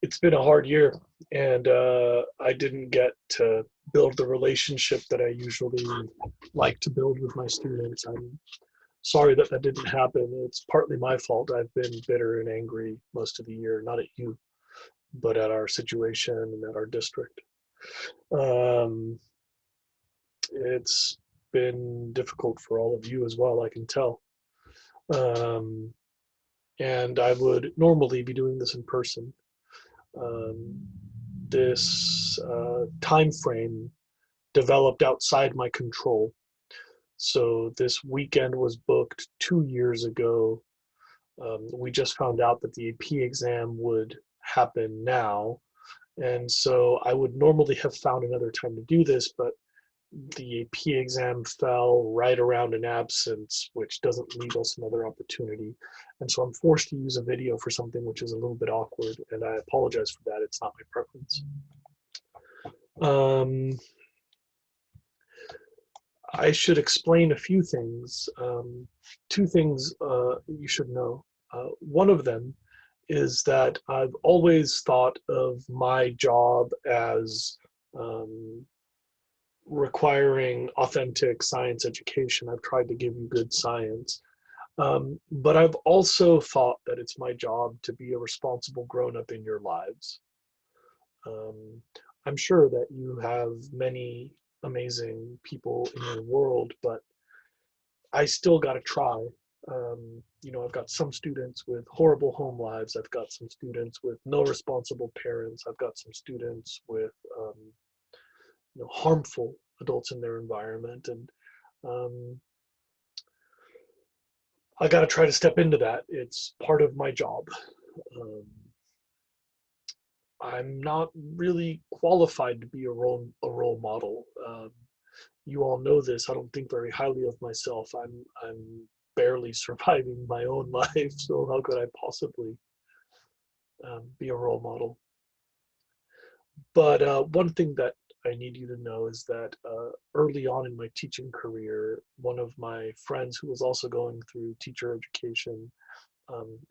It's been a hard year, and I didn't get to build the relationship that I usually like to build with my students. I'm sorry that that didn't happen. It's partly my fault. I've been bitter and angry most of the year, not at you, but at our situation and at our district. Um, it's been difficult for all of you as well, I can tell. Um, and I would normally be doing this in person. Um, this time frame developed outside my control. So this weekend was booked 2 years ago. We just found out that the AP exam would happen now. And so I would normally have found another time to do this, but the AP exam fell right around an absence, which doesn't leave us another opportunity. And so I'm forced to use a video for something which is a little bit awkward, and I apologize for that. It's not my preference. Um, I should explain a few things. Two things you should know. One of them is that I've always thought of my job as um, requiring authentic science education. I've tried to give you good science. But I've also thought that it's my job to be a responsible grown up in your lives. Um, I'm sure that you have many amazing people in your world, but I still got to try. I've got some students with horrible home lives. I've got some students with no responsible parents. I've got some students with harmful adults in their environment, and um, I got to try to step into that. It's part of my job. Um, I'm not really qualified to be a role model. You all know this. I don't think very highly of myself. I'm barely surviving my own life, so how could I possibly be a role model? But one thing that I need you to know is that early on in my teaching career, one of my friends who was also going through teacher education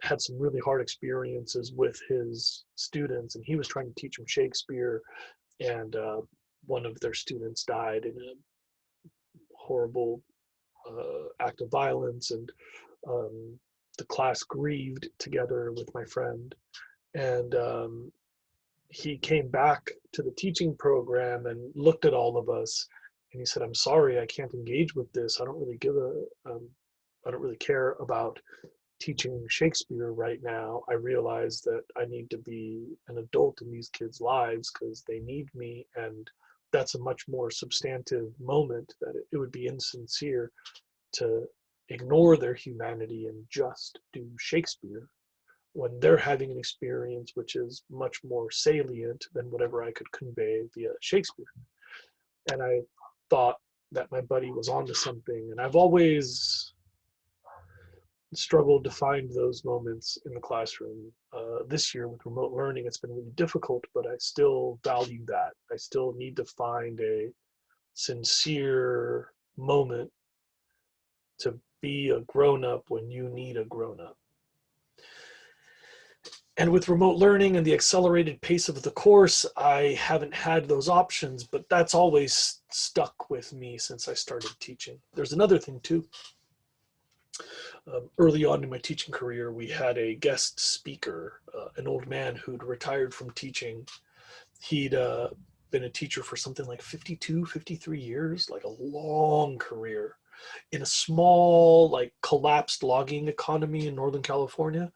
had some really hard experiences with his students, and he was trying to teach them Shakespeare, and one of their students died in a horrible act of violence, and um, the class grieved together with my friend, and he came back to the teaching program and looked at all of us, and he said, "I'm sorry, I can't engage with this. I don't really care about teaching Shakespeare right now. I realize that I need to be an adult in these kids' lives because they need me, and that's a much more substantive moment, that it would be insincere to ignore their humanity and just do Shakespeare when they're having an experience which is much more salient than whatever I could convey via Shakespeare." And I thought that my buddy was onto something, and I've always struggled to find those moments in the classroom. This year with remote learning, it's been really difficult, but I still value that. I still need to find a sincere moment to be a grown up when you need a grown up. And with remote learning and the accelerated pace of the course, I haven't had those options, but that's always stuck with me since I started teaching. There's another thing too. Early on in my teaching career, we had a guest speaker, an old man who'd retired from teaching. He'd been a teacher for something like 52, 53 years, like a long career in a small, like collapsed logging economy in Northern California,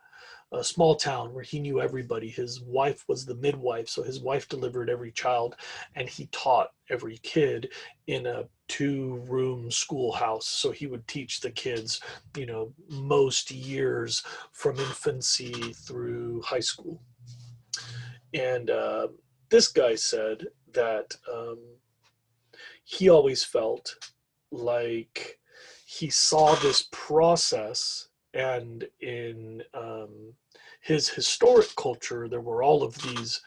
a small town where he knew everybody. His wife was the midwife, so his wife delivered every child, and he taught every kid in a two-room schoolhouse. So he would teach the kids, most years from infancy through high school. And this guy said that he always felt like he saw this process, and in his historic culture, there were all of these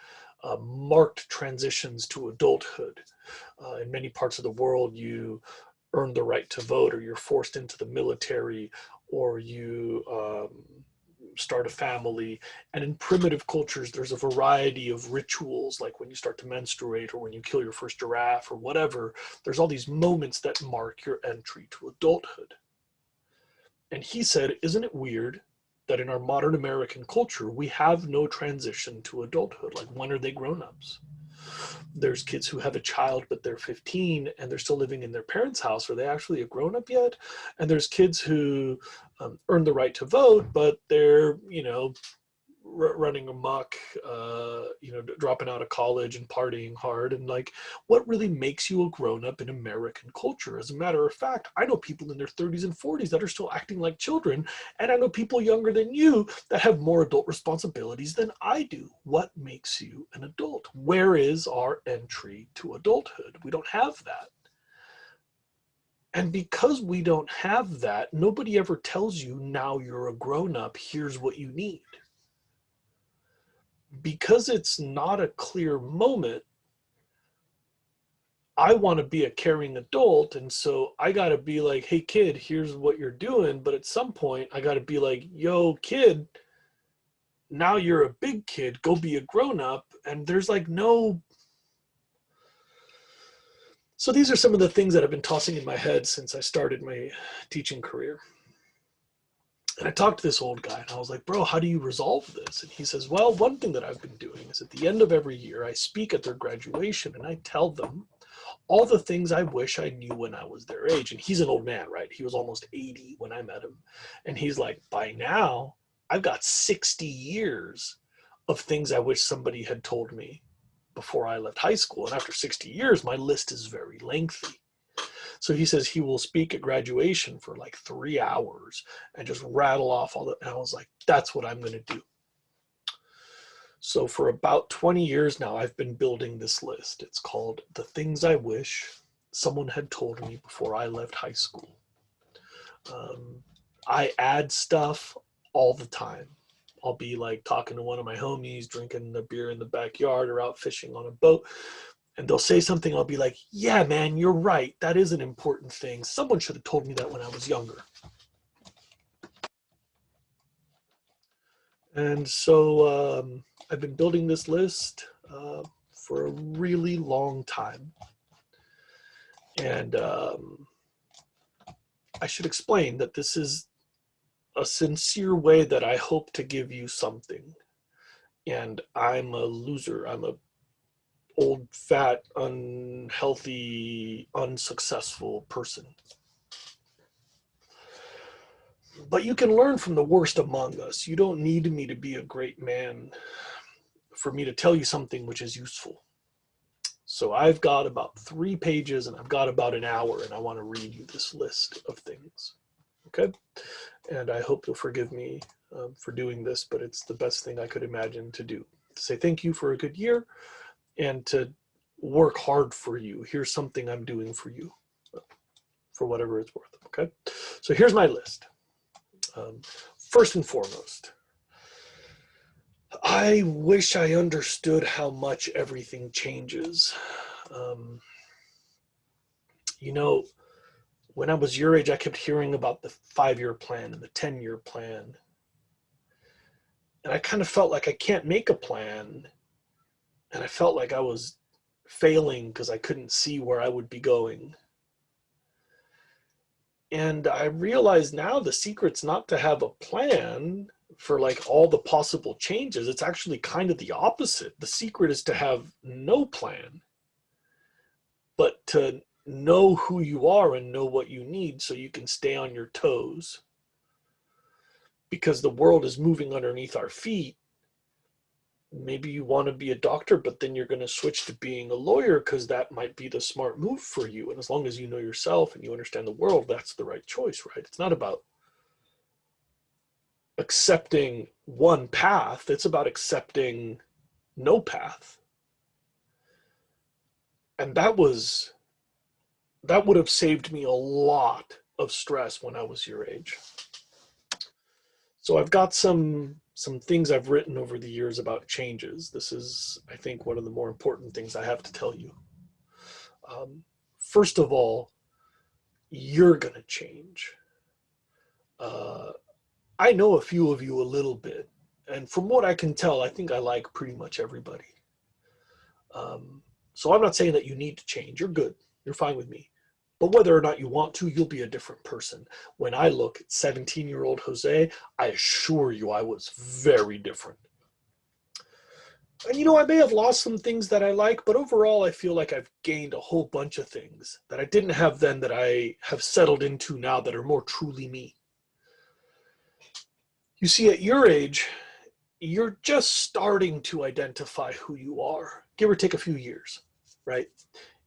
marked transitions to adulthood. In many parts of the world, you earn the right to vote, or you're forced into the military, or you start a family. And in primitive cultures, there's a variety of rituals, like when you start to menstruate or when you kill your first giraffe or whatever. There's all these moments that mark your entry to adulthood. And he said, isn't it weird that in our modern American culture, we have no transition to adulthood? Like, when are they grown-ups? There's kids who have a child, but they're 15 and they're still living in their parents' house. Are they actually a grown-up yet? And there's kids who earn the right to vote, but they're, running amok, dropping out of college and partying hard. And like, what really makes you a grown-up in American culture? As a matter of fact, I know people in their 30s and 40s that are still acting like children, and I know people younger than you that have more adult responsibilities than I do. What makes you an adult? Where is our entry to adulthood? We don't have that. And because we don't have that, nobody ever tells you, now you're a grown-up, here's what you need. Because it's not a clear moment, I want to be a caring adult. And so I got to be like, hey, kid, here's what you're doing. But at some point, I got to be like, yo, kid, now you're a big kid, go be a grown up. And there's like no. So these are some of the things that have been tossing in my head since I started my teaching career. And I talked to this old guy and I was like, bro, how do you resolve this? And he says, well, one thing that I've been doing is at the end of every year, I speak at their graduation and I tell them all the things I wish I knew when I was their age. And he's an old man, right? He was almost 80 when I met him. And he's like, by now, I've got 60 years of things I wish somebody had told me before I left high school. And after 60 years, my list is very lengthy. So he says he will speak at graduation for like 3 hours and just rattle off all the, and I was like, that's what I'm going to do. So for about 20 years now, I've been building this list. It's called The Things I Wish Someone Had Told Me Before I Left High School. I add stuff all the time. I'll be like talking to one of my homies, drinking a beer in the backyard or out fishing on a boat. And they'll say something, I'll be like, yeah, man, you're right. That is an important thing. Someone should have told me that when I was younger. And so I've been building this list for a really long time. And I should explain that this is a sincere way that I hope to give you something. And I'm a loser. I'm a old, fat, unhealthy, unsuccessful person. But you can learn from the worst among us. You don't need me to be a great man for me to tell you something which is useful. So I've got about 3 pages and I've got about an hour and I want to read you this list of things. Okay? And I hope you'll forgive me for doing this, but it's the best thing I could imagine to do. To say thank you for a good year and to work hard for you. Here's something I'm doing for you, for whatever it's worth. Okay? So here's my list. First and foremost, I wish I understood how much everything changes. When I was your age, I kept hearing about the 5-year plan and the 10-year plan. And I kind of felt like I can't make a plan. And I felt like I was failing because I couldn't see where I would be going. And I realize now the secret's not to have a plan for like all the possible changes. It's actually kind of the opposite. The secret is to have no plan, but to know who you are and know what you need so you can stay on your toes. Because the world is moving underneath our feet. Maybe you want to be a doctor, but then you're going to switch to being a lawyer because that might be the smart move for you. And as long as you know yourself and you understand the world, that's the right choice, right? It's not about accepting one path. It's about accepting no path. And that would have saved me a lot of stress when I was your age. So I've got some things I've written over the years about changes. This is, I think, one of the more important things I have to tell you. First of all, you're going to change. I know a few of you a little bit, and from what I can tell, I think I like pretty much everybody. Um, so I'm not saying that you need to change. You're good. You're fine with me. But whether or not you want to, you'll be a different person. When I look at 17-year-old Jose, I assure you I was very different. And I may have lost some things that I like, but overall I feel like I've gained a whole bunch of things that I didn't have then that I have settled into now that are more truly me. You see, at your age, you're just starting to identify who you are, give or take a few years, right?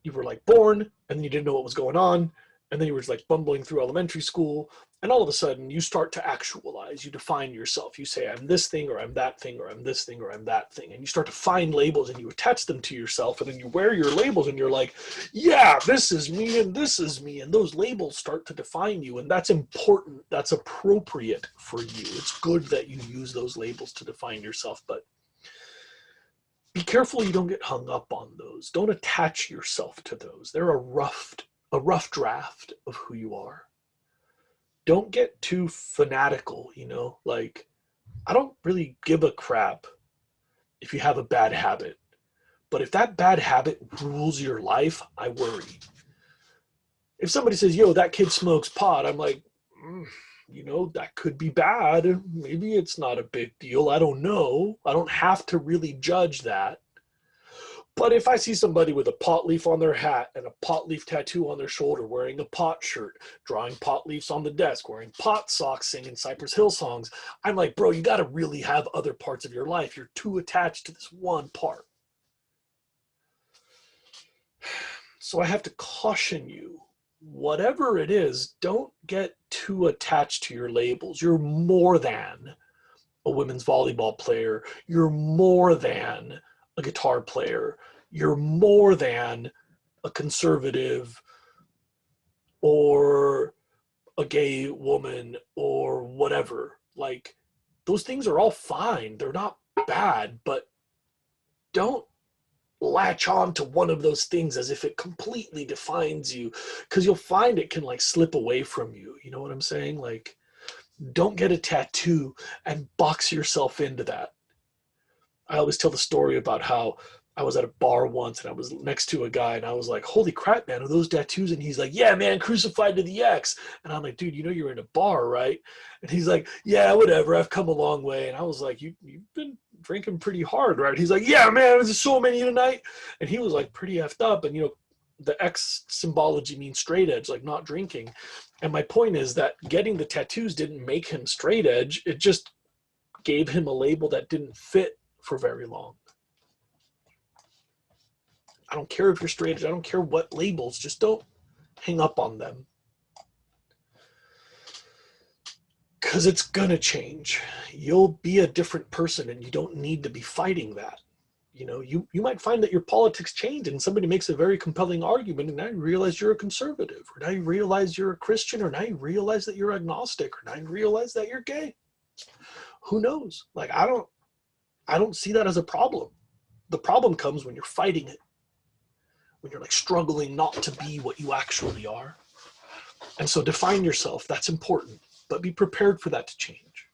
You were like born and then you didn't know what was going on. And then you were just like bumbling through elementary school. And all of a sudden you start to actualize, you define yourself. You say, I'm this thing, or I'm that thing, or I'm this thing, or I'm that thing. And you start to find labels and you attach them to yourself. And then you wear your labels and you're like, yeah, this is me and this is me. And those labels start to define you. And that's important. That's appropriate for you. It's good that you use those labels to define yourself. But be careful you don't get hung up on those. Don't attach yourself to those. They're a rough draft of who you are. Don't get too fanatical, like I don't really give a crap if you have a bad habit. But if that bad habit rules your life, I worry. If somebody says, yo, that kid smokes pot, I'm like, that could be bad. Maybe it's not a big deal. I don't know. I don't have to really judge that. But if I see somebody with a pot leaf on their hat and a pot leaf tattoo on their shoulder, wearing a pot shirt, drawing pot leaves on the desk, wearing pot socks, singing Cypress Hill songs, I'm like, bro, you got to really have other parts of your life. You're too attached to this one part. So I have to caution you, whatever it is, don't get too attached to your labels. You're more than a women's volleyball player. You're more than a guitar player. You're more than a conservative or a gay woman or whatever. Like, those things are all fine. They're not bad, but don't latch on to one of those things as if it completely defines you, because you'll find it can like slip away from you. You know what I'm saying? Like, don't get a tattoo and box yourself into that. I always tell the story about how I was at a bar once and I was next to a guy and I was like, holy crap, man, are those tattoos? And he's like, yeah, man, crucified to the X. And I'm like, dude, you're in a bar, right? And he's like, yeah, whatever, I've come a long way. And I was like, you've been drinking pretty hard, right? He's like, yeah, man, there's so many tonight. And he was like pretty effed up. And, the X symbology means straight edge, like not drinking. And my point is that getting the tattoos didn't make him straight edge. It just gave him a label that didn't fit for very long. I don't care if you're straight edge. I don't care what labels. Just don't hang up on them. Because it's going to change. You'll be a different person and you don't need to be fighting that. You might find that your politics change and somebody makes a very compelling argument and now you realize you're a conservative, or now you realize you're a Christian, or now you realize that you're agnostic, or now you realize that you're gay. Who knows? Like, I don't see that as a problem. The problem comes when you're fighting it, when you're like struggling not to be what you actually are. And so define yourself. That's important, but be prepared for that to change.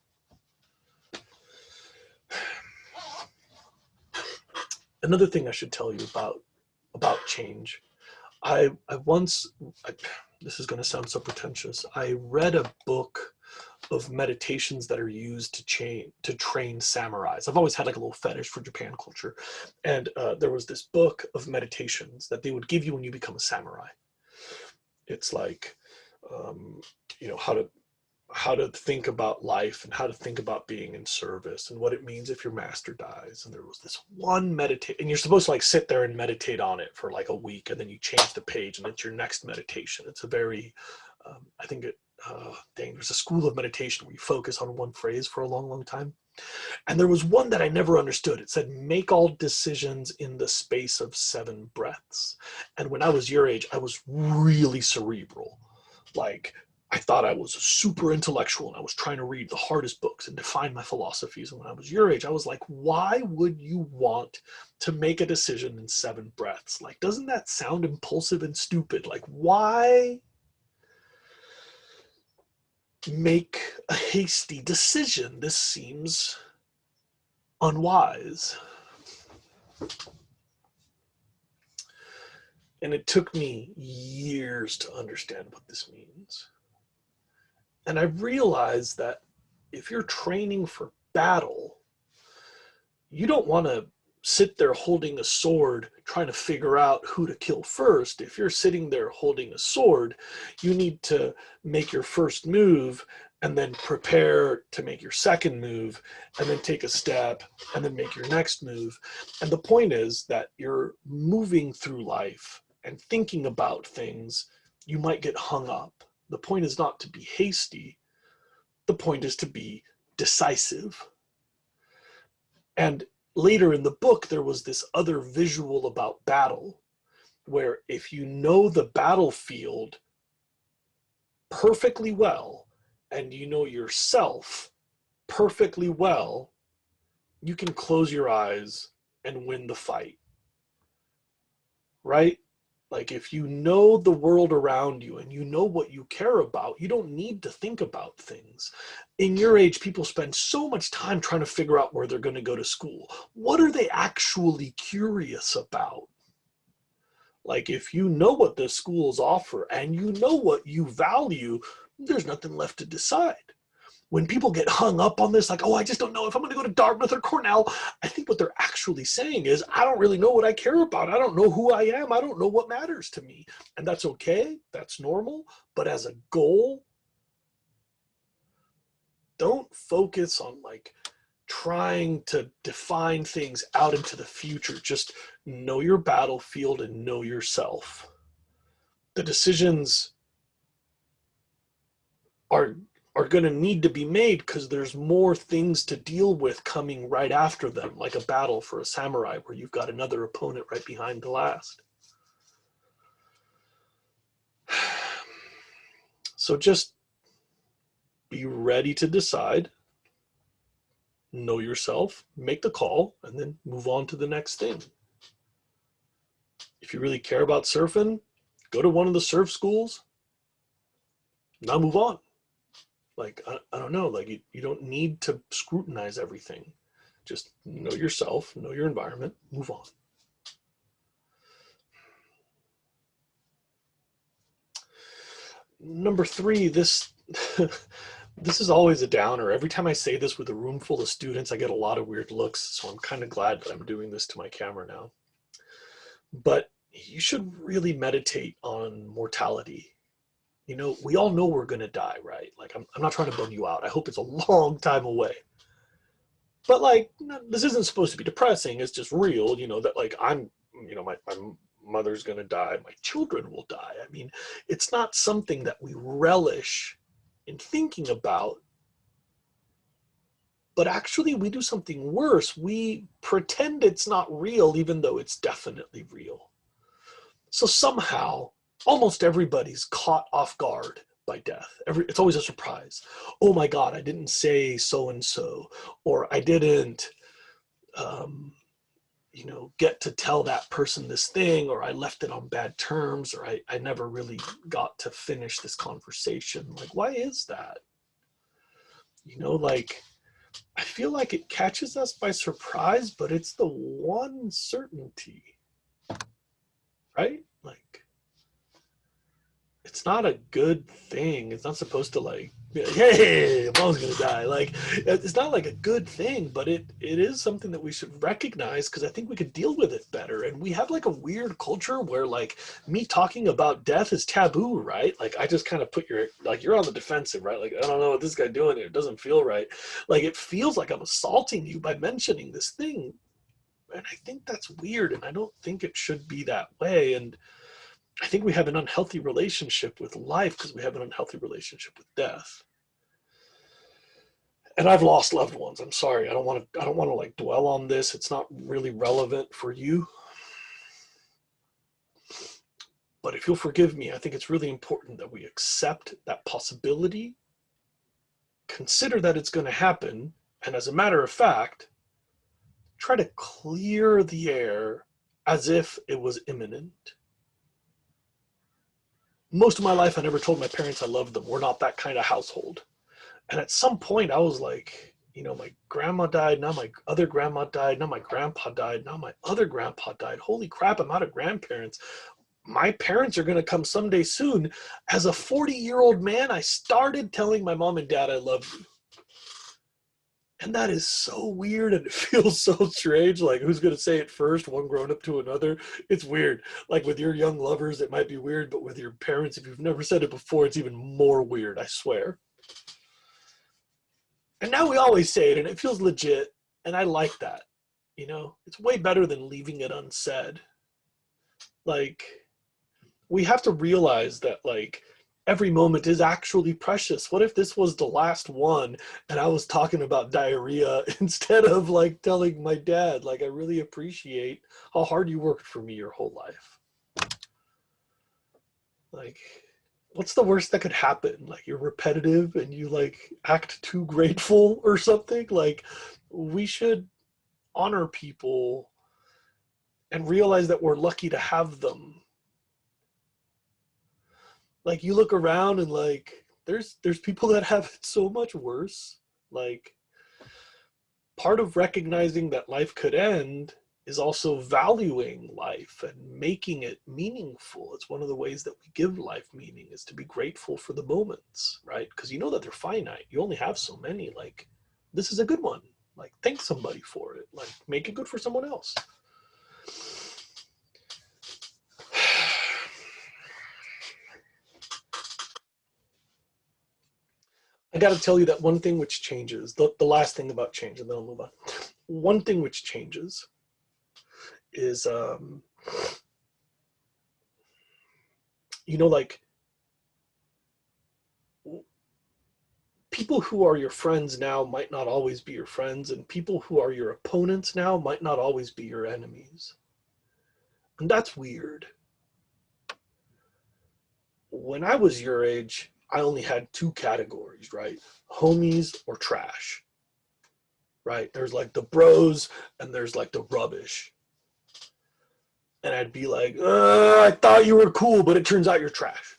Another thing I should tell you about change. This is going to sound so pretentious. I read a book of meditations that are used to train samurais. I've always had like a little fetish for Japan culture, and there was this book of meditations that they would give you when you become a samurai. It's like, how to think about life and how to think about being in service and what it means if your master dies. And there was this one meditate, and you're supposed to like sit there and meditate on it for like a week, and then you change the page and it's your next meditation. It's a very, I think there's a school of meditation where you focus on one phrase for a long, long time. And there was one that I never understood. It said, make all decisions in the space of 7 breaths. And when I was your age, I was really cerebral. Like, I thought I was super intellectual and I was trying to read the hardest books and define my philosophies. And when I was your age, I was like, why would you want to make a decision in 7 breaths? Like, doesn't that sound impulsive and stupid? Like, why? make a hasty decision. This seems unwise. And it took me years to understand what this means. And I realized that if you're training for battle, you don't want to sit there holding a sword trying to figure out who to kill first. If you're sitting there holding a sword, you need to make your first move and then prepare to make your second move and then take a step and then make your next move. And the point is that you're moving through life and thinking about things. You might get hung up. The point is not to be hasty. The point is to be decisive. And later in the book, there was this other visual about battle, where if you know the battlefield perfectly well, and you know yourself perfectly well, you can close your eyes and win the fight, right? Like if you know the world around you and you know what you care about, you don't need to think about things. In your age, people spend so much time trying to figure out where they're going to go to school. What are they actually curious about? Like if you know what the schools offer and you know what you value, there's nothing left to decide. When people get hung up on this, like, oh, I just don't know if I'm going to go to Dartmouth or Cornell, I think what they're actually saying is, I don't really know what I care about. I don't know who I am. I don't know what matters to me. And that's okay. That's normal. But as a goal, don't focus on like trying to define things out into the future. Just know your battlefield and know yourself. The decisions are going to need to be made because there's more things to deal with coming right after them, like a battle for a samurai where you've got another opponent right behind the last. So just be ready to decide, know yourself, make the call, and then move on to the next thing. If you really care about surfing, go to one of the surf schools, now move on. Like, I don't know, like you don't need to scrutinize everything. Just know yourself, know your environment, move on. Number 3, this this is always a downer. Every time I say this with a room full of students, I get a lot of weird looks. So I'm kind of glad that I'm doing this to my camera now. But you should really meditate on mortality. You know, we all know we're going to die, right? Like, I'm not trying to bum you out. I hope it's a long time away. But, like, this isn't supposed to be depressing. It's just real, you know, that, like, my mother's going to die. My children will die. I mean, it's not something that we relish in thinking about. But actually, we do something worse. We pretend it's not real, even though it's definitely real. So somehow, almost everybody's caught off guard by death. It's always a surprise. Oh my God, I didn't say so-and-so, or I didn't, get to tell that person this thing, or I left it on bad terms, or I never really got to finish this conversation. Like, why is that? Like, I feel like it catches us by surprise, but it's the one certainty, right? Like, it's not a good thing. It's not supposed to like, be like, hey, mom's gonna die. Like, it's not like a good thing, but it is something that we should recognize, because I think we could deal with it better. And we have like a weird culture where like me talking about death is taboo, right? Like, I just kind of put you're on the defensive, right? Like, I don't know what this guy doing here. It doesn't feel right. Like, it feels like I'm assaulting you by mentioning this thing. And I think that's weird. And I don't think it should be that way. And I think we have an unhealthy relationship with life because we have an unhealthy relationship with death. And I've lost loved ones. I'm sorry. I don't want to like dwell on this. It's not really relevant for you. But if you'll forgive me, I think it's really important that we accept that possibility, consider that it's going to happen, and as a matter of fact, try to clear the air as if it was imminent. Most of my life, I never told my parents I loved them. We're not that kind of household. And at some point I was like, you know, my grandma died, now my other grandma died, now my grandpa died, now my other grandpa died. Holy crap, I'm out of grandparents. My parents are going to come someday soon. As a 40-year-old man, I started telling my mom and dad I love you. And that is so weird, and it feels so strange. Like, who's going to say it first, one grown up to another? It's weird. Like, with your young lovers, it might be weird, but with your parents, if you've never said it before, it's even more weird, I swear. And now we always say it, and it feels legit, and I like that. You know, it's way better than leaving it unsaid. Like, we have to realize that, like, every moment is actually precious. What if this was the last one and I was talking about diarrhea instead of like telling my dad, like, I really appreciate how hard you worked for me your whole life. Like, what's the worst that could happen? Like, you're repetitive and you like act too grateful or something. Like, we should honor people and realize that we're lucky to have them. Like, you look around and like there's people that have it so much worse. Like, part of recognizing that life could end is also valuing life and making it meaningful. It's one of the ways that we give life meaning, is to be grateful for the moments, right? Because you know that they're finite. You only have so many. Like, this is a good one. Like, thank somebody for it. Like, make it good for someone else. I got to tell you that one thing which changes, the last thing about change, and then I'll move on. One thing which changes is, you know, like, people who are your friends now might not always be your friends, and people who are your opponents now might not always be your enemies. And that's weird. When I was your age, I only had two categories, right? Homies or trash, right? There's like the bros and there's like the rubbish. And I'd be like, I thought you were cool, but it turns out you're trash.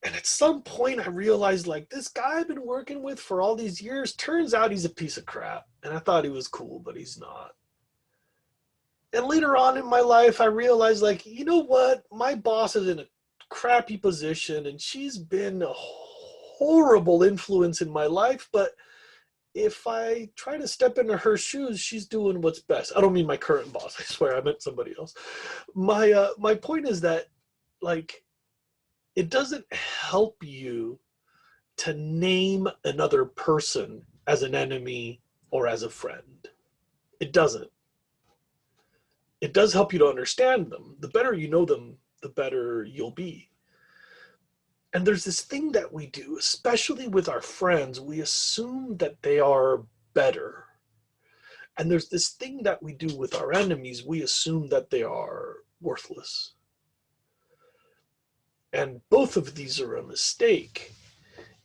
And at some point I realized, like, this guy I've been working with for all these years, turns out he's a piece of crap. And I thought he was cool, but he's not. And later on in my life, I realized, like, you know what? My boss is in a crappy position and she's been a horrible influence in my life, but if I try to step into her shoes, she's doing what's best. I don't mean my current boss. I swear I meant somebody else. My point is that, like, it doesn't help you to name another person as an enemy or as a friend. It doesn't. It does help you to understand them. The better you know them, the better you'll be. And there's this thing that we do, especially with our friends, we assume that they are better. And there's this thing that we do with our enemies, we assume that they are worthless. And both of these are a mistake.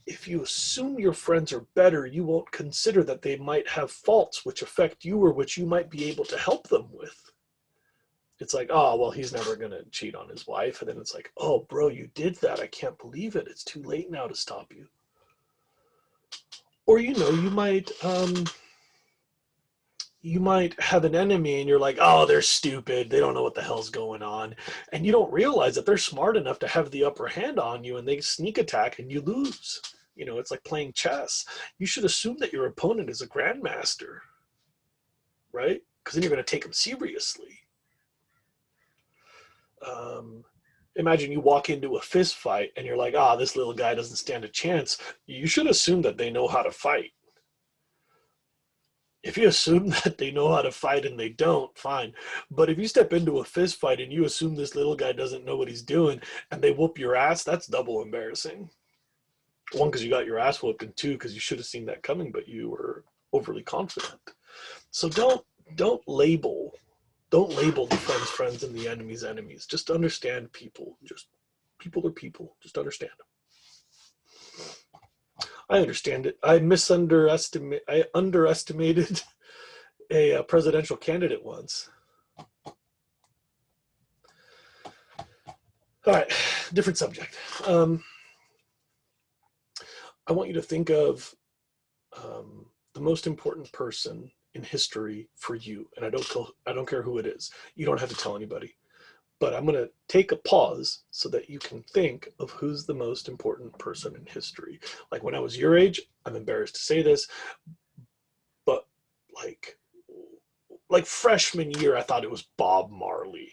If you assume your friends are better, you won't consider that they might have faults which affect you or which you might be able to help them with. It's like, oh, well, he's never going to cheat on his wife. And then it's like, oh, bro, you did that. I can't believe it. It's too late now to stop you. Or, you know, you might have an enemy and you're like, oh, they're stupid. They don't know what the hell's going on. And you don't realize that they're smart enough to have the upper hand on you, and they sneak attack and you lose. You know, it's like playing chess. You should assume that your opponent is a grandmaster, right? Because then you're going to take them seriously. Imagine you walk into a fist fight and you're like, this little guy doesn't stand a chance. You should assume that they know how to fight. If you assume that they know how to fight and they don't, fine. But if you step into a fist fight and you assume this little guy doesn't know what he's doing and they whoop your ass, that's double embarrassing. One, because you got your ass whooped, and two, because you should have seen that coming, but you were overly confident. So don't label the friends and the enemies. Just understand people. Just people are people. Just understand them. I understand it. I underestimated a presidential candidate once. All right, different subject. I want you to think of the most important person in history for you, and I don't care who it is. You don't have to tell anybody. But I'm going to take a pause so that you can think of who's the most important person in history. Like when I was your age, I'm embarrassed to say this, but like freshman year, I thought it was Bob Marley.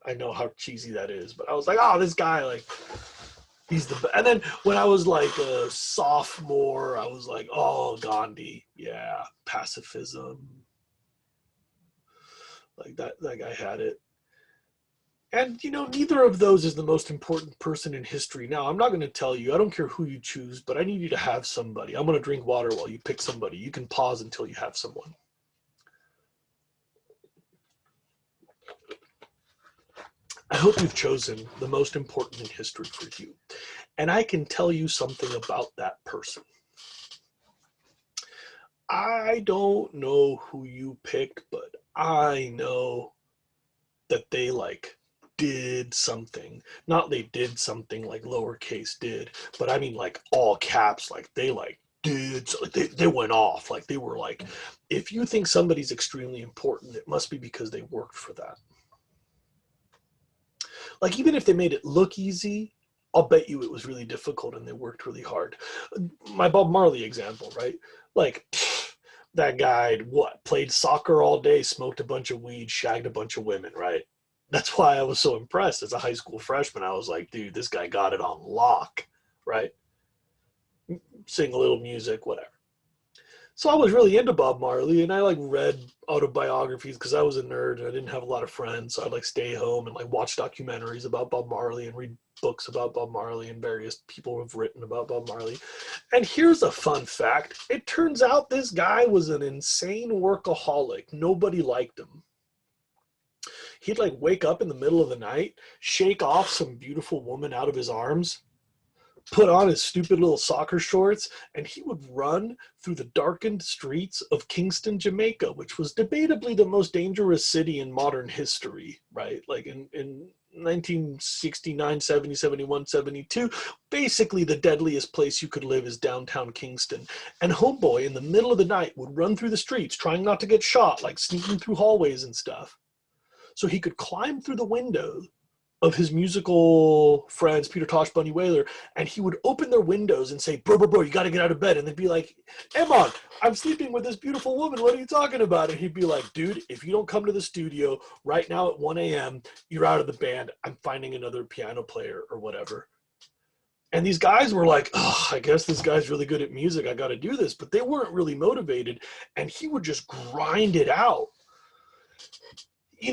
I know how cheesy that is, but I was like, oh, this guy, like, he's the best. And then when I was like a sophomore, I was like, oh, Gandhi, yeah, pacifism. Like that guy had it. And, neither of those is the most important person in history. Now, I'm not going to tell you, I don't care who you choose, but I need you to have somebody. I'm going to drink water while you pick somebody. You can pause until you have someone. I hope you've chosen the most important in history for you. And I can tell you something about that person. I don't know who you picked, but I know that they did something. Not they did something like lowercase did, but I mean like all caps, like they did, they went off. Like they were like, if you think somebody's extremely important, it must be because they worked for that. Like even if they made it look easy, I'll bet you it was really difficult and they worked really hard. My Bob Marley example, right? Like that guy, played soccer all day, smoked a bunch of weed, shagged a bunch of women, right? That's why I was so impressed as a high school freshman. I was like, dude, this guy got it on lock, right? Sing a little music, whatever. So I was really into Bob Marley, and I read autobiographies because I was a nerd and I didn't have a lot of friends. So I'd stay home and watch documentaries about Bob Marley and read books about Bob Marley, and various people have written about Bob Marley. And here's a fun fact. It turns out this guy was an insane workaholic. Nobody liked him. He'd wake up in the middle of the night, shake off some beautiful woman out of his arms, put on his stupid little soccer shorts, and he would run through the darkened streets of Kingston, Jamaica, which was debatably the most dangerous city in modern history, right? Like in 1969, 70, 71, 72, basically the deadliest place you could live is downtown Kingston. And homeboy in the middle of the night would run through the streets trying not to get shot, sneaking through hallways and stuff. So he could climb through the window of his musical friends, Peter Tosh, Bunny Wailer, and he would open their windows and say, bro, you got to get out of bed. And they'd be like, Emon, I'm sleeping with this beautiful woman. What are you talking about? And he'd be like, dude, if you don't come to the studio right now at 1 a.m., you're out of the band. I'm finding another piano player or whatever. And these guys were like, oh, I guess this guy's really good at music. I got to do this. But they weren't really motivated. And he would just grind it out.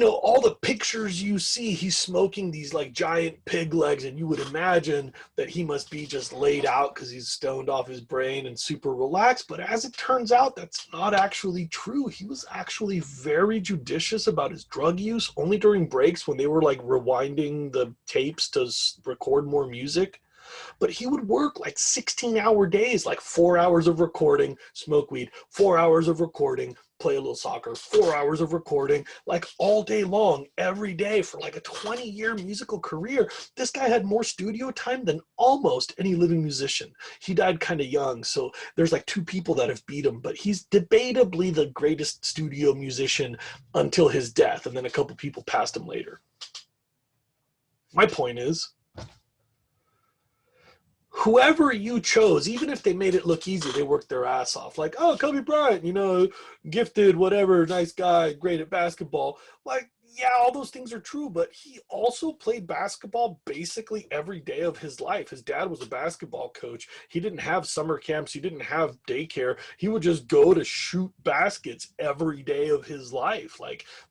All the pictures you see, he's smoking these giant pig legs, and you would imagine that he must be just laid out because he's stoned off his brain and super relaxed. But as it turns out, that's not actually true. He was actually very judicious about his drug use, only during breaks when they were rewinding the tapes to record more music. But he would work 16-hour days, 4 hours of recording, smoke weed, 4 hours of recording, play a little soccer, 4 hours of recording, all day long, every day for a 20-year musical career. This guy had more studio time than almost any living musician. He died kind of young, so there's 2 people that have beat him, but he's debatably the greatest studio musician until his death, and then a couple people passed him later. My point is, whoever you chose, even if they made it look easy, they worked their ass off. Oh, Kobe Bryant, gifted, whatever, nice guy, great at basketball. Yeah, all those things are true, but he also played basketball basically every day of his life. His dad was a basketball coach. He didn't have summer camps. He didn't have daycare. He would just go to shoot baskets every day of his life.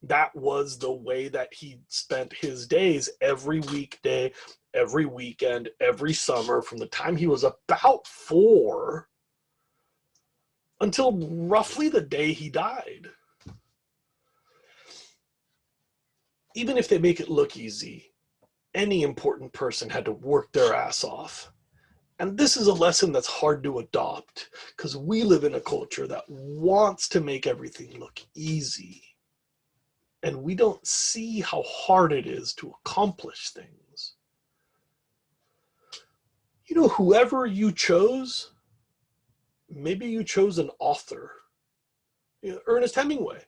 That was the way that he spent his days, every weekday, every weekend, every summer, from the time he was about 4 until roughly the day he died. Even if they make it look easy, any important person had to work their ass off. And this is a lesson that's hard to adopt because we live in a culture that wants to make everything look easy. And we don't see how hard it is to accomplish things. Whoever you chose, Maybe you chose an author. You know, Ernest Hemingway.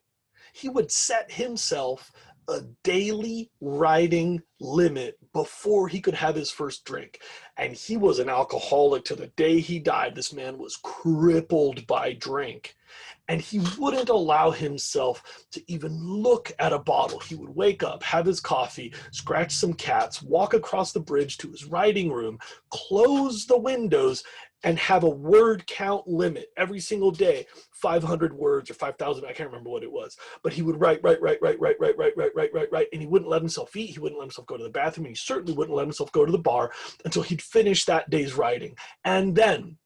He would set himself a daily writing limit before he could have his first drink. And he was an alcoholic to the day he died. This man was crippled by drink. And he wouldn't allow himself to even look at a bottle. He would wake up, have his coffee, scratch some cats, walk across the bridge to his writing room, close the windows, and have a word count limit every single day, 500 words or 5,000, I can't remember what it was. But he would write, and he wouldn't let himself eat. He wouldn't let himself go to the bathroom. And he certainly wouldn't let himself go to the bar until he'd finished that day's writing. And then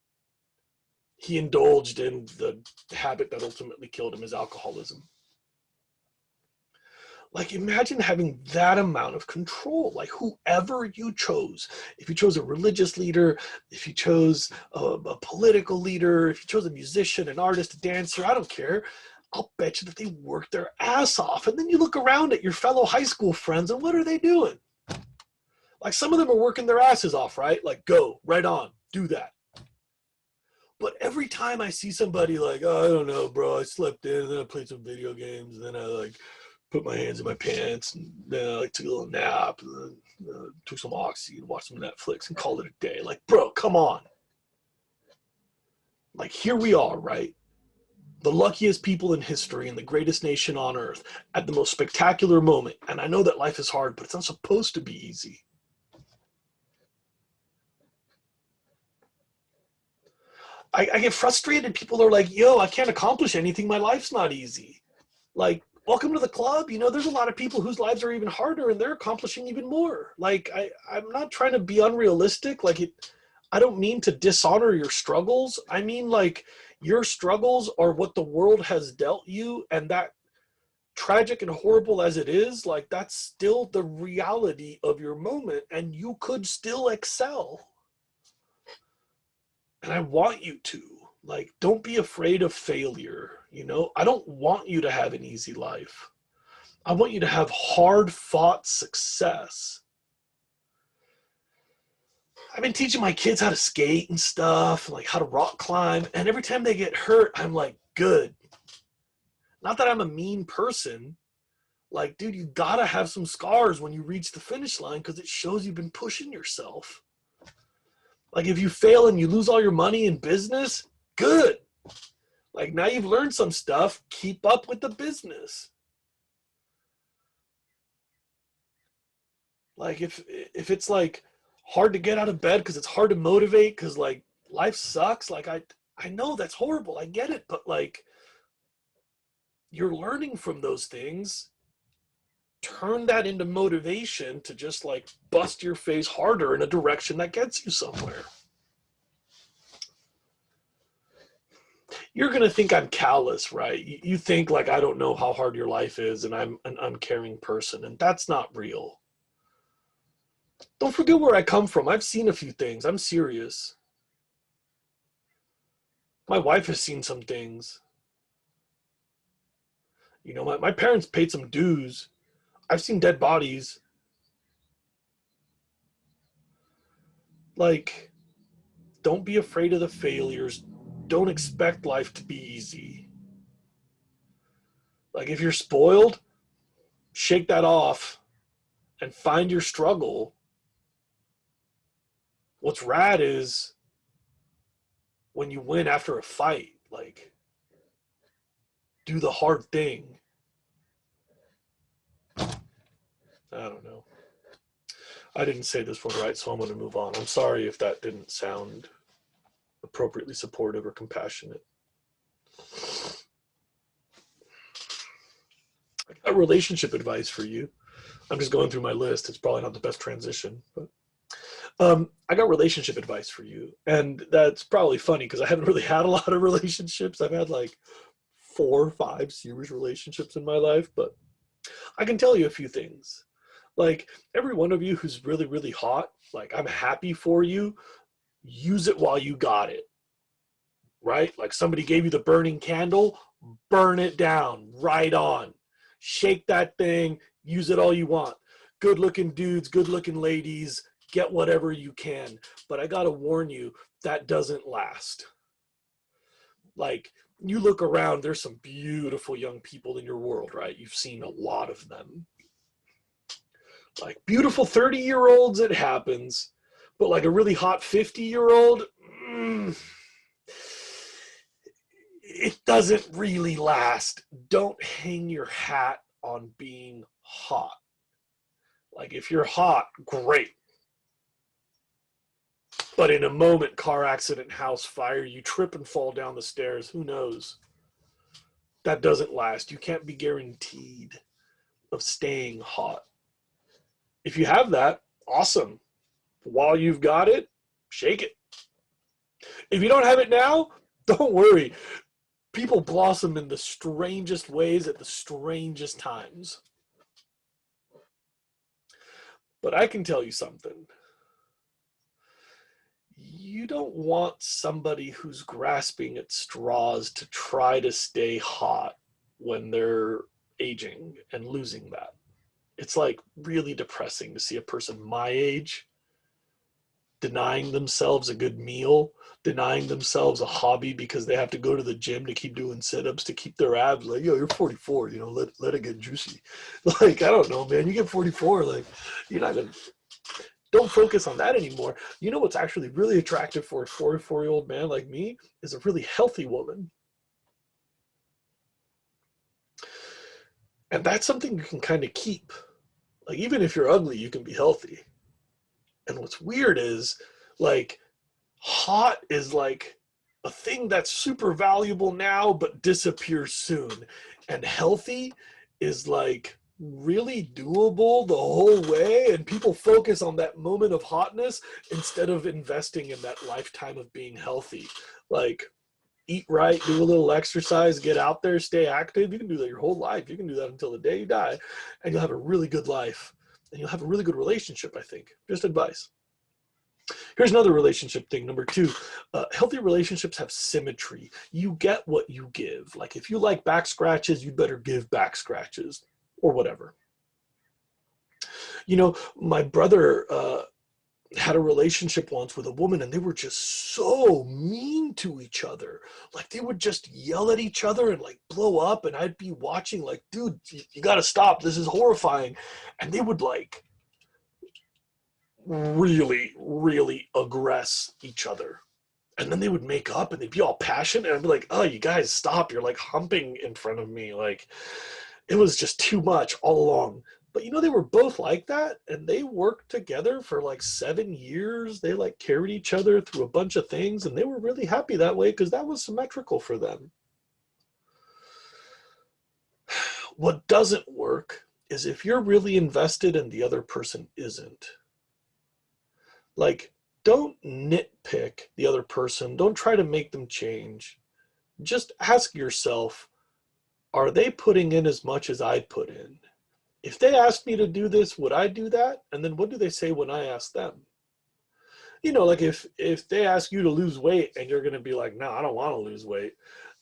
he indulged in the habit that ultimately killed him, his alcoholism. Like, imagine having that amount of control. Like, whoever you chose, if you chose a religious leader, if you chose a political leader, if you chose a musician, an artist, a dancer, I don't care. I'll bet you that they worked their ass off. And then you look around at your fellow high school friends, and what are they doing? Like, some of them are working their asses off, right? Like, go, right on, do that. But every time I see somebody like, oh, I don't know, bro, I slept in, and then I played some video games, and then I like put my hands in my pants, and then I like took a little nap, and then took some Oxy and watched some Netflix and called it a day. Like, bro, come on. Like, here we are, right? The luckiest people in history and the greatest nation on earth at the most spectacular moment. And I know that life is hard, but it's not supposed to be easy. I get frustrated. People are like, yo, I can't accomplish anything. My life's not easy. Like, welcome to the club. You know, there's a lot of people whose lives are even harder and they're accomplishing even more. Like, I'm not trying to be unrealistic. Like, I don't mean to dishonor your struggles. I mean, like, your struggles are what the world has dealt you, and that, tragic and horrible as it is, like, that's still the reality of your moment, and you could still excel. And I want you to. Like, don't be afraid of failure. You know, I don't want you to have an easy life. I want you to have hard fought success. I've been teaching my kids how to skate and stuff, like how to rock climb. And every time they get hurt, I'm like, good. Not that I'm a mean person. Like, dude, you gotta have some scars when you reach the finish line because it shows you've been pushing yourself. Like, if you fail and you lose all your money in business, good. Like, now you've learned some stuff, keep up with the business. Like, if it's like hard to get out of bed because it's hard to motivate because like life sucks, like I know that's horrible, I get it, but like, you're learning from those things. Turn that into motivation to just like bust your face harder in a direction that gets you somewhere. You're going to think I'm callous, right? You think like I don't know how hard your life is and I'm an uncaring person, and that's not real. Don't forget where I come from. I've seen a few things. I'm serious. My wife has seen some things. You know, my parents paid some dues. I've seen dead bodies. Like, don't be afraid of the failures. Don't expect life to be easy. Like, if you're spoiled, shake that off and find your struggle. What's rad is when you win after a fight, like, do the hard thing. I don't know. I didn't say this one right, so I'm going to move on. I'm sorry if that didn't sound appropriately supportive or compassionate. I got relationship advice for you. I'm just going through my list. It's probably not the best transition, but I got relationship advice for you. And that's probably funny because I haven't really had a lot of relationships. I've had like 4 or 5 serious relationships in my life, but I can tell you a few things. Like, every one of you who's really, really hot, like, I'm happy for you. Use it while you got it, right? Like, somebody gave you the burning candle, burn it down, right on. Shake that thing, use it all you want. Good looking dudes, good looking ladies, get whatever you can. But I gotta warn you, that doesn't last. Like, you look around, there's some beautiful young people in your world, right? You've seen a lot of them. Like, beautiful 30-year-olds, it happens. But like a really hot 50-year-old, it doesn't really last. Don't hang your hat on being hot. Like, if you're hot, great. But in a moment, car accident, house fire, you trip and fall down the stairs, who knows? That doesn't last. You can't be guaranteed of staying hot. If you have that, awesome. While you've got it, shake it. If you don't have it now, don't worry. People blossom in the strangest ways at the strangest times. But I can tell you something. You don't want somebody who's grasping at straws to try to stay hot when they're aging and losing that. It's like really depressing to see a person my age denying themselves a good meal, denying themselves a hobby because they have to go to the gym to keep doing sit-ups to keep their abs. Like, yo, you're 44, let it get juicy. Like, I don't know, man, you get 44, like, you're not gonna, don't focus on that anymore. You know what's actually really attractive for a 44-year-old man like me is a really healthy woman. And that's something you can kind of keep. Like, even if you're ugly, you can be healthy. And what's weird is, like, hot is like a thing that's super valuable now but disappears soon. And healthy is like really doable the whole way, and people focus on that moment of hotness instead of investing in that lifetime of being healthy. Like, eat right, do a little exercise, get out there, stay active. You can do that your whole life. You can do that until the day you die, and you'll have a really good life, and you'll have a really good relationship, I think. Just advice. Here's another relationship thing, number 2. Healthy relationships have symmetry. You get what you give. Like, if you like back scratches, you better give back scratches or whatever. My brother had a relationship once with a woman, and they were just so mean to each other. Like, they would just yell at each other and like blow up, and I'd be watching like, dude, you got to stop. This is horrifying. And they would like really, really aggress each other. And then they would make up and they'd be all passionate. And I'd be like, oh, you guys stop. You're like humping in front of me. Like, it was just too much all along. But they were both like that, and they worked together for like 7 years. They like carried each other through a bunch of things, and they were really happy that way because that was symmetrical for them. What doesn't work is if you're really invested and the other person isn't. Like, don't nitpick the other person. Don't try to make them change. Just ask yourself, are they putting in as much as I put in? If they asked me to do this, would I do that? And then what do they say when I ask them? Like if they ask you to lose weight and you're going to be like, no, I don't want to lose weight,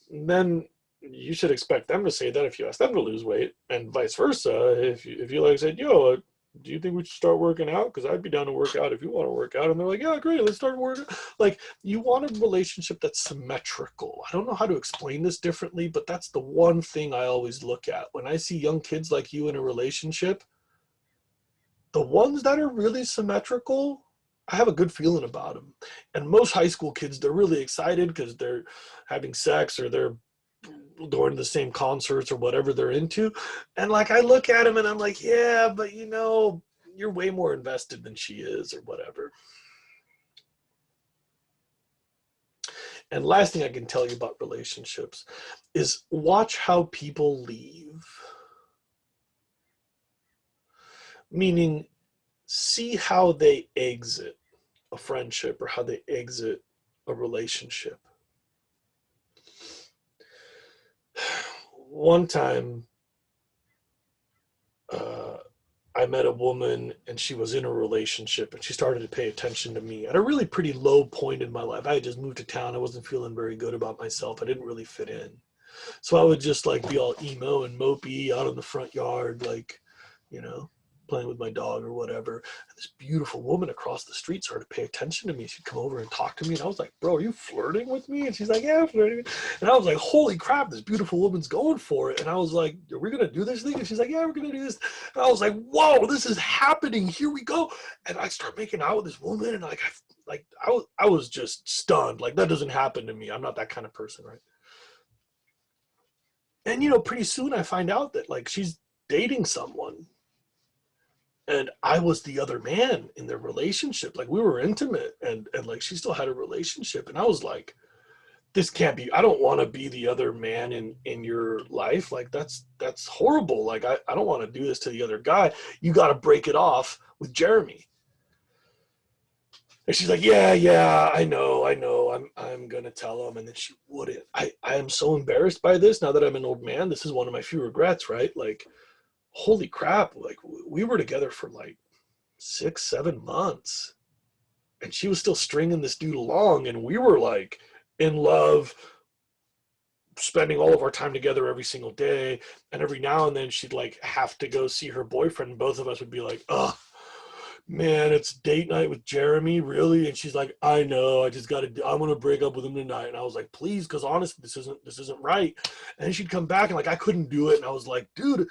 then you should expect them to say that if you ask them to lose weight, and vice versa. If you like said, yo, do you think we should start working out? Because I'd be down to work out if you want to work out. And they're like, yeah, great, let's start working. Like, you want a relationship that's symmetrical. I don't know how to explain this differently, but that's the one thing I always look at. When I see young kids like you in a relationship, the ones that are really symmetrical, I have a good feeling about them. And most high school kids, they're really excited because they're having sex or they're going to the same concerts or whatever they're into. And like, I look at him and I'm like, yeah, but you're way more invested than she is or whatever. And last thing I can tell you about relationships is watch how people leave. Meaning, see how they exit a friendship or how they exit a relationship. One time, I met a woman and she was in a relationship and she started to pay attention to me at a really pretty low point in my life. I had just moved to town. I wasn't feeling very good about myself. I didn't really fit in. So I would just like be all emo and mopey out in the front yard, like, playing with my dog or whatever. And this beautiful woman across the street started to pay attention to me. She'd come over and talk to me. And I was like, bro, are you flirting with me? And she's like, yeah, I'm flirting. And I was like, holy crap, this beautiful woman's going for it. And I was like, are we going to do this thing? And she's like, yeah, we're going to do this. And I was like, whoa, this is happening. Here we go. And I start making out with this woman. And I was just stunned. Like, that doesn't happen to me. I'm not that kind of person, right? And, pretty soon I find out that, like, she's dating someone. And I was the other man in their relationship. Like, we were intimate, and like, she still had a relationship. And I was like, this can't be, I don't want to be the other man in your life. Like, that's horrible. Like, I don't want to do this to the other guy. You got to break it off with Jeremy. And she's like, yeah, I know. I'm going to tell him. And then she wouldn't. I am so embarrassed by this now that I'm an old man. This is one of my few regrets, right? Like, holy crap. Like, we were together for like 6-7 months. And she was still stringing this dude along. And we were like in love, spending all of our time together every single day. And every now and then she'd like have to go see her boyfriend. And both of us would be like, oh, man, it's date night with Jeremy, really? And she's like, I know, I'm gonna break up with him tonight. And I was like, please, because honestly, this isn't right. And then she'd come back and like, I couldn't do it. And I was like, dude,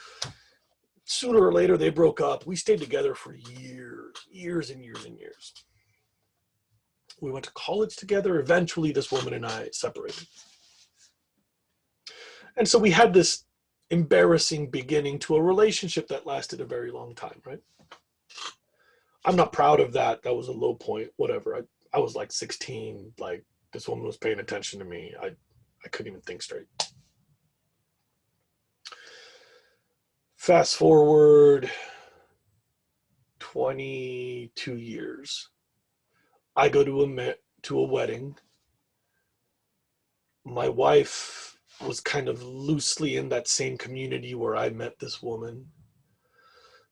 sooner or later they broke up. We stayed together for years and years. We went to college together. Eventually this woman and I separated. And so we had this embarrassing beginning to a relationship that lasted a very long time, right? I'm not proud of that. That was a low point, whatever. I was like 16, like this woman was paying attention to me. I couldn't even think straight. Fast forward 22 years. I go to a wedding. My wife was kind of loosely in that same community where I met this woman.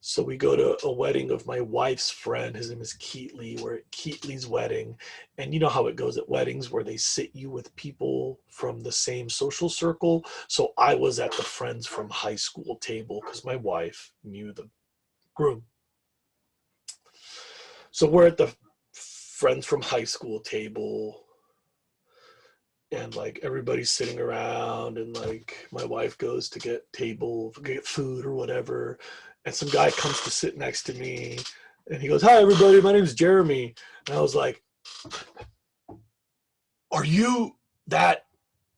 So we go to a wedding of my wife's friend. His name is Keatley. We're at Keatley's wedding. And you know how it goes at weddings where they sit you with people from the same social circle. So I was at the friends from high school table because my wife knew the groom. So we're at the friends from high school table. And like everybody's sitting around and like my wife goes to get food or whatever. And some guy comes to sit next to me and he goes, hi, everybody, my name's Jeremy. And I was like, are you that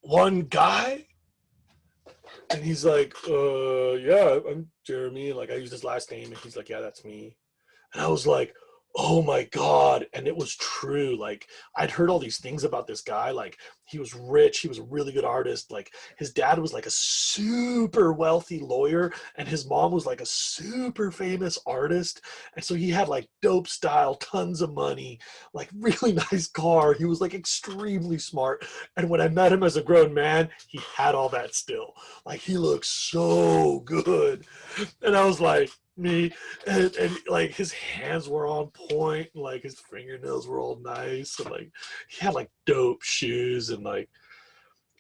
one guy? And he's like, yeah, I'm Jeremy. Like I used his last name. And he's like, yeah, that's me. And I was like, oh my God. And it was true. Like I'd heard all these things about this guy. Like he was rich. He was a really good artist. Like his dad was like a super wealthy lawyer and his mom was like a super famous artist. And so he had like dope style, tons of money, like really nice car. He was like extremely smart. And when I met him as a grown man, he had all that still. Like he looked so good. And I was like, me and like his hands were on point and like his fingernails were all nice and like he had like dope shoes and like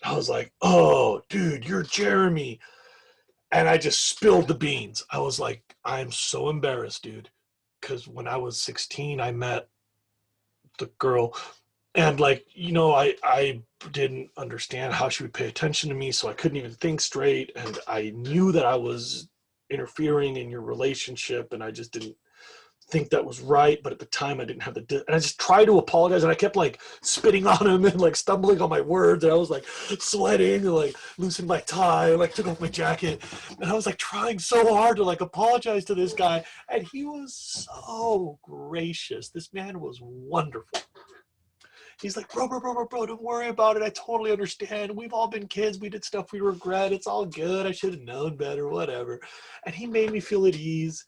I was like, oh dude, you're Jeremy. And I just spilled the beans. I was like, I'm so embarrassed, dude, because when I was 16 I met the girl and like I didn't understand how she would pay attention to me, so I couldn't even think straight, and I knew that I was interfering in your relationship and I just didn't think that was right. But at the time I didn't have and I just tried to apologize and I kept like spitting on him and like stumbling on my words and I was like sweating and like loosened my tie and like took off my jacket and I was like trying so hard to like apologize to this guy and he was so gracious. This man was wonderful. He's like, bro, don't worry about it. I totally understand. We've all been kids. We did stuff we regret. It's all good. I should have known better, whatever. And he made me feel at ease.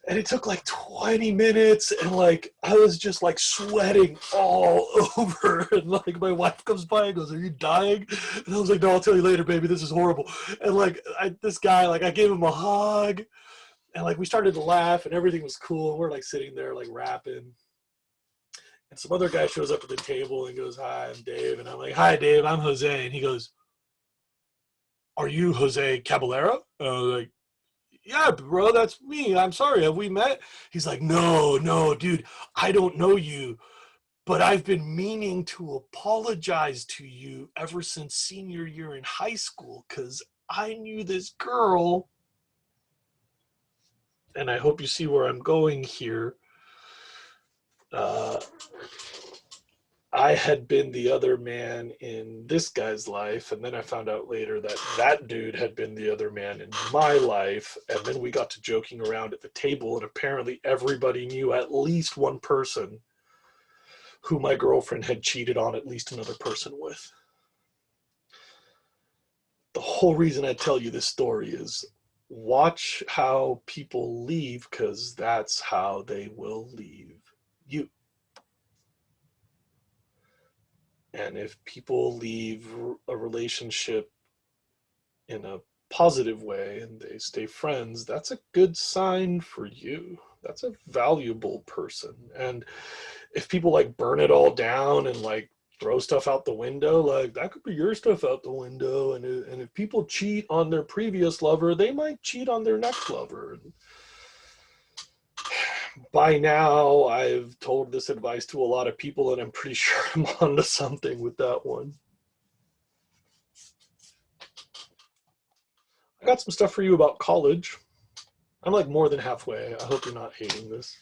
And it took like 20 minutes and like I was just like sweating all over. And like my wife comes by and goes, are you dying? And I was like, no, I'll tell you later, baby. This is horrible. And like this guy, like I gave him a hug and like we started to laugh and everything was cool. We're like sitting there like rapping. And some other guy shows up at the table and goes, hi, I'm Dave. And I'm like, hi, Dave, I'm Jose. And he goes, are you Jose Caballero? And I was like, yeah, bro, that's me. I'm sorry. Have we met? He's like, no, no, dude, I don't know you, but I've been meaning to apologize to you ever since senior year in high school because I knew this girl. And I hope you see where I'm going here. Uh, I had been the other man in this guy's life, and then I found out later that that dude had been the other man in my life, and then we got to joking around at the table, and apparently everybody knew at least one person who my girlfriend had cheated on at least another person with. The whole reason I tell you this story is watch how people leave, because that's how they will leave you. And if people leave a relationship in a positive way and they stay friends, that's a good sign for you. That's a valuable person. And if people like burn it all down and like throw stuff out the window, like that could be your stuff out the window. And if people cheat on their previous lover, they might cheat on their next lover. And by now, I've told this advice to a lot of people, and I'm pretty sure I'm onto something with that one. I got some stuff for you about college. I'm like more than halfway. I hope you're not hating this.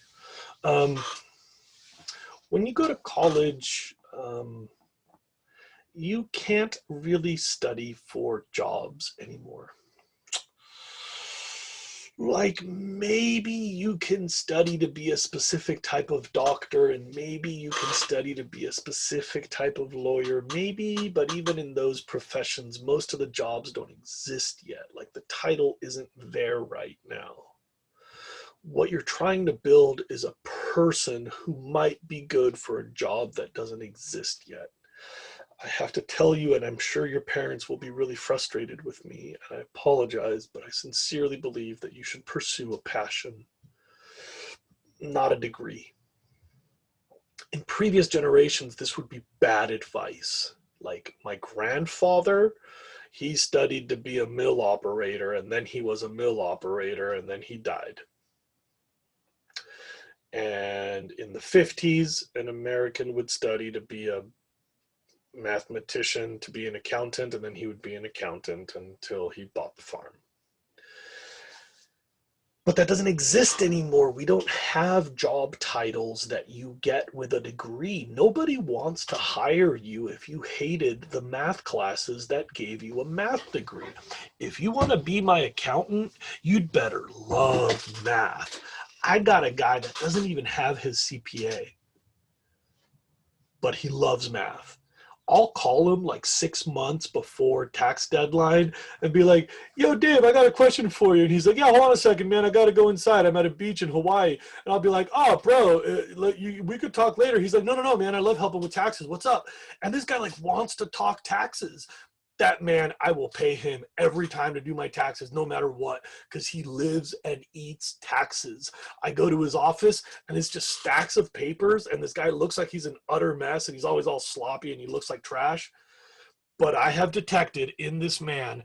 Um, when you go to college, you can't really study for jobs anymore. Like maybe you can study to be a specific type of doctor, and maybe you can study to be a specific type of lawyer, maybe, but even in those professions, most of the jobs don't exist yet. Like the title isn't there right now. What you're trying to build is a person who might be good for a job that doesn't exist yet. I have to tell you, and I'm sure your parents will be really frustrated with me, and I apologize, but I sincerely believe that you should pursue a passion, not a degree. In previous generations, this would be bad advice. Like my grandfather, he studied to be a mill operator, and then he was a mill operator, and then he died. And in the 50s, an American would study to be a mathematician, to be an accountant, and then he would be an accountant until he bought the farm. But that doesn't exist anymore. We don't have job titles that you get with a degree. Nobody wants to hire you if you hated the math classes that gave you a math degree. If you want to be my accountant, you'd better love math. I got a guy that doesn't even have his CPA, but he loves math. I'll call him like 6 months before tax deadline and be like, yo, Dave, I got a question for you. And he's like, yeah, hold on a second, man. I got to go inside. I'm at a beach in Hawaii. And I'll be like, oh, bro, we could talk later. He's like, no, no, no, man. I love helping with taxes. What's up? And this guy like wants to talk taxes. That man, I will pay him every time to do my taxes, no matter what, because he lives and eats taxes. I go to his office and it's just stacks of papers, and this guy looks like he's an utter mess, and he's always all sloppy and he looks like trash. But I have detected in this man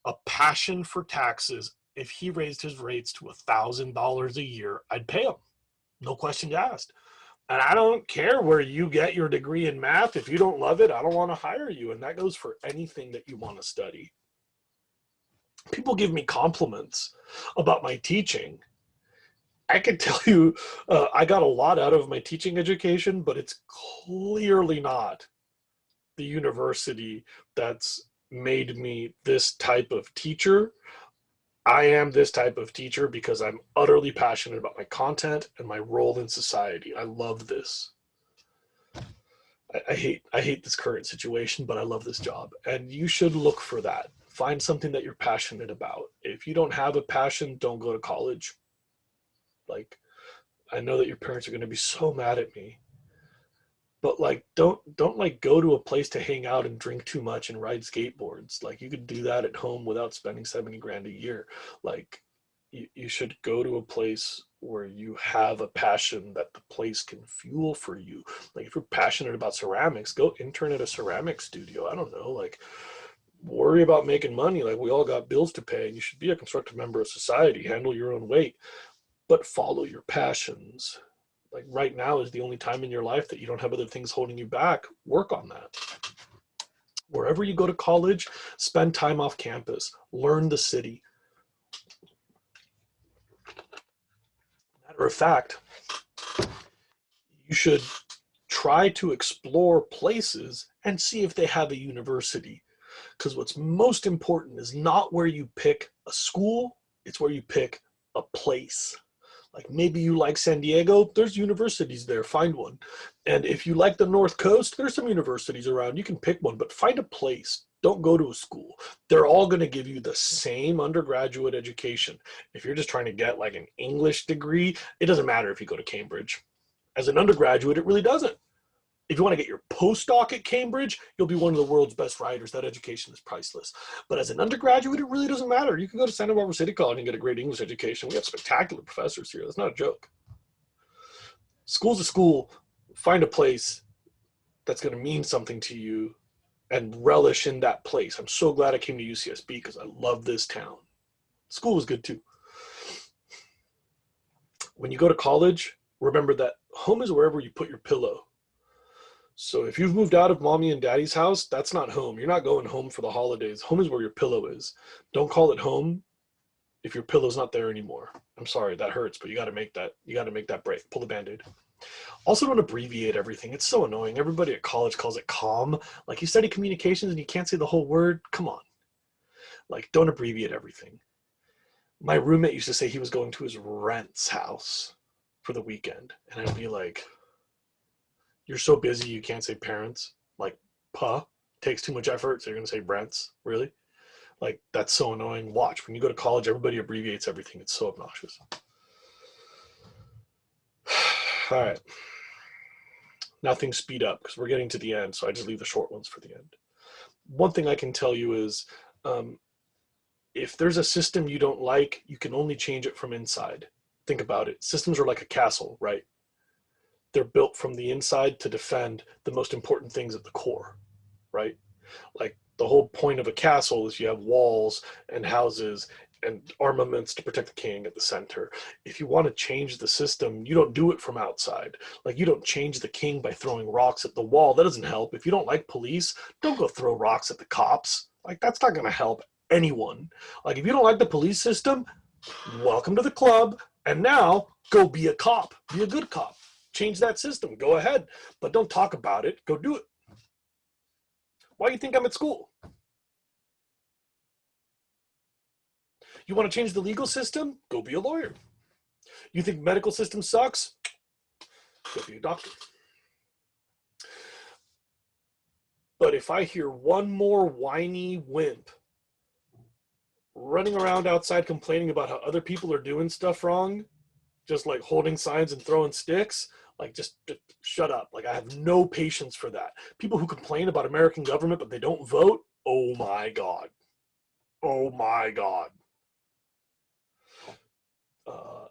a passion for taxes. If he raised his rates to $1,000 a year, I'd pay him. No questions asked. And I don't care where you get your degree in math. If you don't love it, I don't want to hire you. And that goes for anything that you want to study. People give me compliments about my teaching. I can tell you, I got a lot out of my teaching education, but it's clearly not the university that's made me this type of teacher. I am this type of teacher because I'm utterly passionate about my content and my role in society. I love this. I hate this current situation, but I love this job. And you should look for that. Find something that you're passionate about. If you don't have a passion, don't go to college. Like, I know that your parents are going to be so mad at me, but like don't like go to a place to hang out and drink too much and ride skateboards. Like you could do that at home without spending 70 grand a year. Like you should go to a place where you have a passion that the place can fuel for you. Like if you're passionate about ceramics, go intern at a ceramic studio. I don't know, like worry about making money. Like, we all got bills to pay, and you should be a constructive member of society, handle your own weight, but follow your passions. Like, right now is the only time in your life that you don't have other things holding you back. Work on that. Wherever you go to college, spend time off campus, learn the city. Matter of fact, you should try to explore places and see if they have a university. Because what's most important is not where you pick a school, it's where you pick a place. Like, maybe you like San Diego, there's universities there, find one. And if you like the North Coast, there's some universities around, you can pick one, but find a place. Don't go to a school. They're all going to give you the same undergraduate education. If you're just trying to get like an English degree, it doesn't matter if you go to Cambridge. As an undergraduate, it really doesn't. If you want to get your postdoc at Cambridge, you'll be one of the world's best writers. That education is priceless. But as an undergraduate, it really doesn't matter. You can go to Santa Barbara City College and get a great English education. We have spectacular professors here. That's not a joke. School's a school. Find a place that's going to mean something to you and relish in that place. I'm so glad I came to UCSB because I love this town. School was good too. When you go to college, remember that home is wherever you put your pillow. So if you've moved out of mommy and daddy's house, that's not home. You're not going home for the holidays. Home is where your pillow is. Don't call it home if your pillow's not there anymore. I'm sorry, that hurts, but you got to make that break. Pull the Band-Aid. Also, don't abbreviate everything. It's so annoying. Everybody at college calls it COM. Like, you study communications and you can't say the whole word. Come on. Like, don't abbreviate everything. My roommate used to say he was going to his rent's house for the weekend. And I'd be like, you're so busy you can't say parents. Like, takes too much effort, so you're going to say rents. Really? Like, that's so annoying. Watch. When you go to college, everybody abbreviates everything. It's so obnoxious. All right. Now things speed up because we're getting to the end, so I just leave the short ones for the end. One thing I can tell you is if there's a system you don't like, you can only change it from inside. Think about it. Systems are like a castle, right? They're built from the inside to defend the most important things at the core, right? Like, the whole point of a castle is you have walls and houses and armaments to protect the king at the center. If you want to change the system, you don't do it from outside. Like, you don't change the king by throwing rocks at the wall. That doesn't help. If you don't like police, don't go throw rocks at the cops. Like, that's not going to help anyone. Like, if you don't like the police system, welcome to the club. And now go be a cop. Be a good cop. Change that system. Go ahead. But don't talk about it. Go do it. Why do you think I'm at school? You want to change the legal system? Go be a lawyer. You think medical system sucks? Go be a doctor. But if I hear one more whiny wimp running around outside complaining about how other people are doing stuff wrong, just like holding signs and throwing sticks, like, just shut up. Like, I have no patience for that. People who complain about American government but they don't vote, oh my God. Oh my God.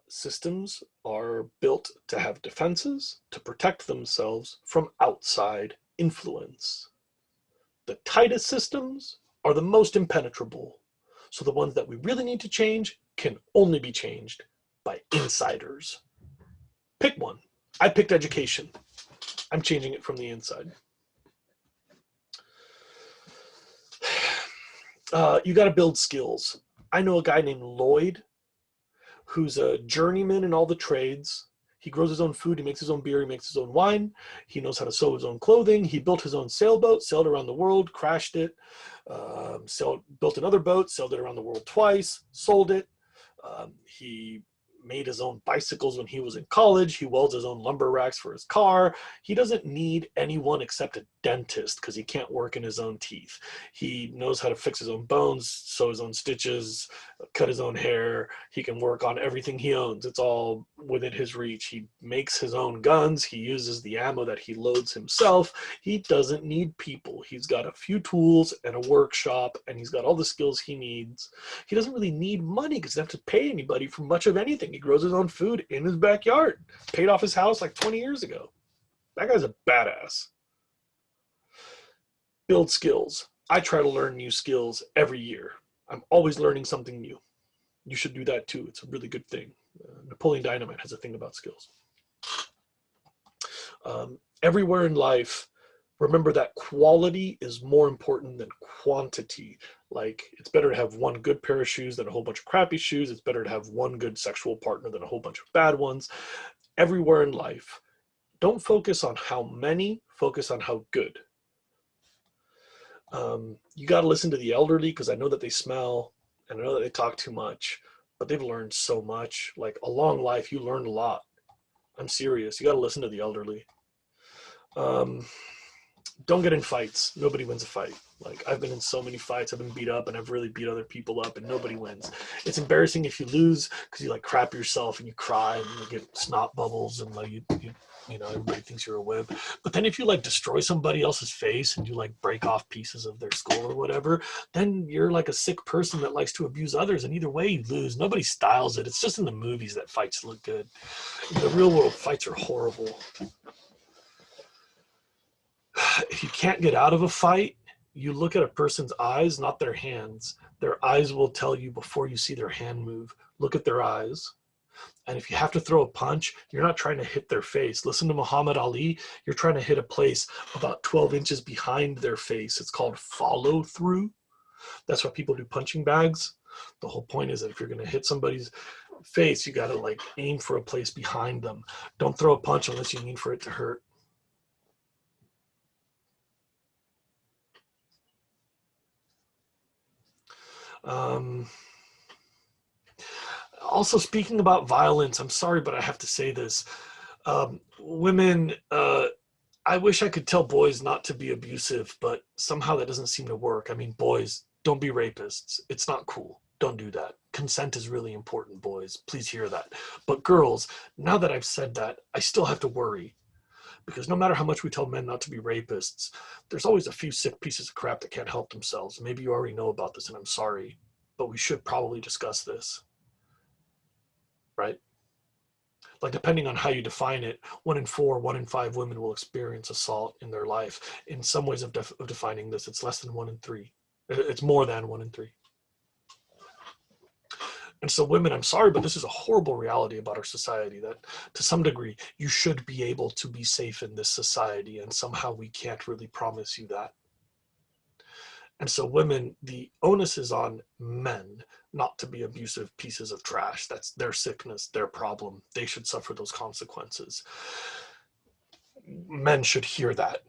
Systems are built to have defenses to protect themselves from outside influence. The tightest systems are the most impenetrable. So the ones that we really need to change can only be changed by insiders. Pick one. I picked education. I'm changing it from the inside. You got to build skills. I know a guy named Lloyd who's a journeyman in all the trades. He grows his own food, he makes his own beer, he makes his own wine, he knows how to sew his own clothing, he built his own sailboat, sailed around the world, crashed it, built another boat, sailed it around the world twice, sold it. He made his own bicycles when he was in college. He welds his own lumber racks for his car. He doesn't need anyone except a dentist because he can't work in his own teeth. He knows how to fix his own bones, sew his own stitches, cut his own hair. He can work on everything he owns. It's all within his reach. He makes his own guns. He uses the ammo that he loads himself. He doesn't need people. He's got a few tools and a workshop, and he's got all the skills he needs. He doesn't really need money because he doesn't have to pay anybody for much of anything. He grows his own food in his backyard. Paid off his house like 20 years ago. That guy's a badass. Build skills. I try to learn new skills every year. I'm always learning something new. You should do that too. It's a really good thing. Napoleon Dynamite has a thing about skills. Everywhere in life, remember that quality is more important than quantity. Like, it's better to have one good pair of shoes than a whole bunch of crappy shoes. It's better to have one good sexual partner than a whole bunch of bad ones. Everywhere in life, don't focus on how many, focus on how good. You got to listen to the elderly, because I know that they smell and I know that they talk too much, but they've learned so much. Like, a long life, you learned a lot. I'm serious. You got to listen to the elderly. Don't get in fights. Nobody wins a fight. Like, I've been in so many fights. I've been beat up, and I've really beat other people up, and nobody wins. It's embarrassing if you lose, because you like crap yourself and you cry and you get snot bubbles, and like you know, everybody thinks you're a wimp. But then if you like destroy somebody else's face and you like break off pieces of their skull or whatever, then you're like a sick person that likes to abuse others. And either way, you lose. Nobody styles it. It's just in the movies that fights look good. In the real world, fights are horrible. If you can't get out of a fight, you look at a person's eyes, not their hands. Their eyes will tell you before you see their hand move. Look at their eyes. And if you have to throw a punch, you're not trying to hit their face. Listen to Muhammad Ali. You're trying to hit a place about 12 inches behind their face. It's called follow through. That's why people do punching bags. The whole point is that if you're going to hit somebody's face, you got to like aim for a place behind them. Don't throw a punch unless you mean for it to hurt. Also, speaking about violence, I'm sorry, but I have to say this. Women, I wish I could tell boys not to be abusive, but somehow that doesn't seem to work. I mean, boys, don't be rapists. It's not cool. Don't do that. Consent is really important, boys. Please hear that. But girls, now that I've said that, I still have to worry. Because no matter how much we tell men not to be rapists, there's always a few sick pieces of crap that can't help themselves. Maybe you already know about this, and I'm sorry, but we should probably discuss this, right? Like, depending on how you define it, 1 in 4, 1 in 5 women will experience assault in their life. In some ways of defining this, it's less than 1 in 3. It's more than 1 in 3. And so women, I'm sorry, but this is a horrible reality about our society, that to some degree, you should be able to be safe in this society, and somehow we can't really promise you that. And so women, the onus is on men not to be abusive pieces of trash. That's their sickness, their problem. They should suffer those consequences. Men should hear that.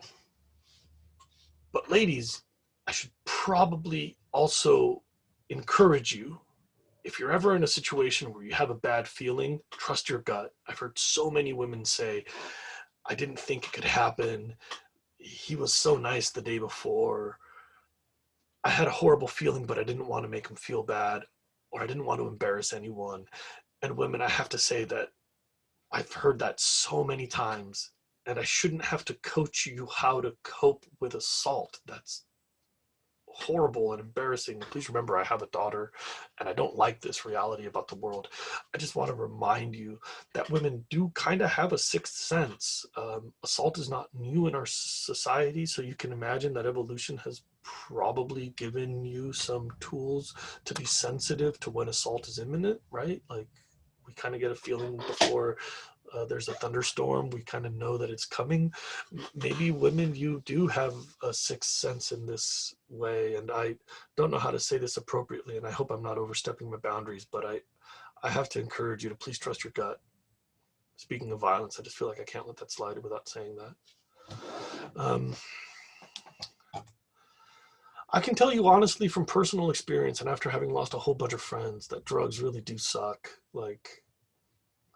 But ladies, I should probably also encourage you, if you're ever in a situation where you have a bad feeling, trust your gut. I've heard so many women say, I didn't think it could happen. He was so nice the day before. I had a horrible feeling, but I didn't want to make him feel bad, or I didn't want to embarrass anyone. And women, I have to say that I've heard that so many times, and I shouldn't have to coach you how to cope with assault. That's horrible and embarrassing. Please remember, I have a daughter, and I don't like this reality about the world. I just want to remind you that women do kind of have a sixth sense. Assault is not new in our society, so you can imagine that evolution has probably given you some tools to be sensitive to when assault is imminent, right? Like, we kind of get a feeling before there's a thunderstorm, we kind of know that it's coming. Maybe women, you do have a sixth sense in this way, and I don't know how to say this appropriately, and I hope I'm not overstepping my boundaries, but I have to encourage you to please trust your gut. Speaking of violence, I just feel like I can't let that slide without saying that. I can tell you honestly from personal experience, and after having lost a whole bunch of friends, that drugs really do suck. Like,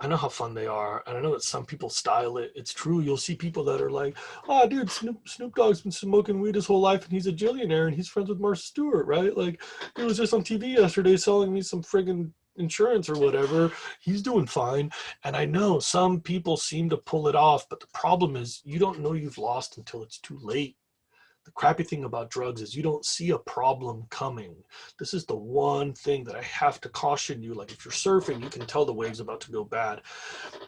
I know how fun they are, and I know that some people style it. It's true. You'll see people that are like, "Oh, dude, Snoop Dogg's been smoking weed his whole life, and he's a billionaire, and he's friends with Martha Stewart, right? Like, he was just on TV yesterday selling me some friggin' insurance or whatever. He's doing fine." And I know some people seem to pull it off, but the problem is you don't know you've lost until it's too late. The crappy thing about drugs is you don't see a problem coming. This is the one thing that I have to caution you. Like, if you're surfing, you can tell the wave's about to go bad.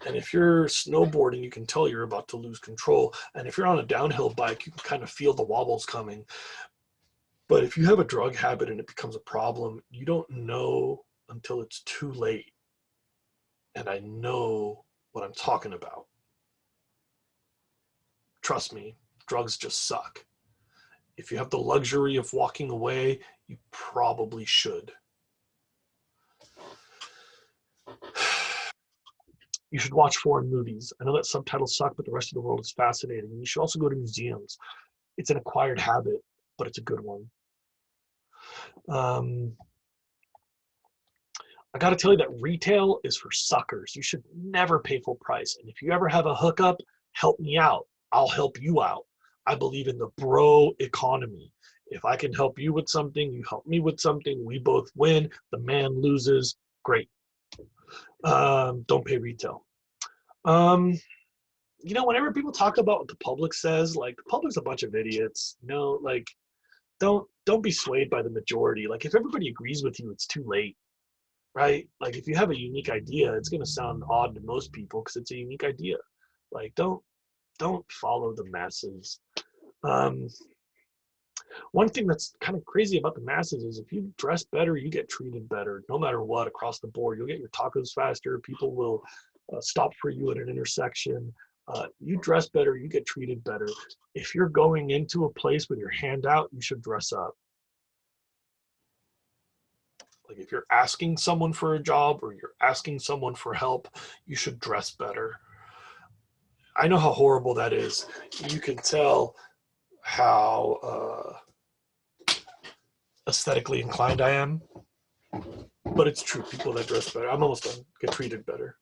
And if you're snowboarding, you can tell you're about to lose control. And if you're on a downhill bike, you can kind of feel the wobbles coming. But if you have a drug habit and it becomes a problem, you don't know until it's too late. And I know what I'm talking about. Trust me, drugs just suck. If you have the luxury of walking away, you probably should. You should watch foreign movies. I know that subtitles suck, but the rest of the world is fascinating. You should also go to museums. It's an acquired habit, but it's a good one. Um, I got to tell you that retail is for suckers. You should never pay full price. And if you ever have a hookup, help me out. I'll help you out. I believe in the bro economy. If I can help you with something, you help me with something, we both win. The man loses. Great. Don't pay retail. Um, whenever people talk about what the public says, like the public's a bunch of idiots. Like don't be swayed by the majority. Like if everybody agrees with you, it's too late, right? Like if you have a unique idea, it's going to sound odd to most people because it's a unique idea. Like don't follow the masses. Um, One thing that's kind of crazy about the masses is if you dress better, you get treated better, no matter what, across the board. You'll get your tacos faster. People will stop for you at an intersection. You dress better, you get treated better. If you're going into a place with your hand out, you should dress up. Like if you're asking someone for a job or you're asking someone for help, you should dress better. I know how horrible that is. You can tell how aesthetically inclined I am, but it's true. People that dress better, I'm almost done, get treated better.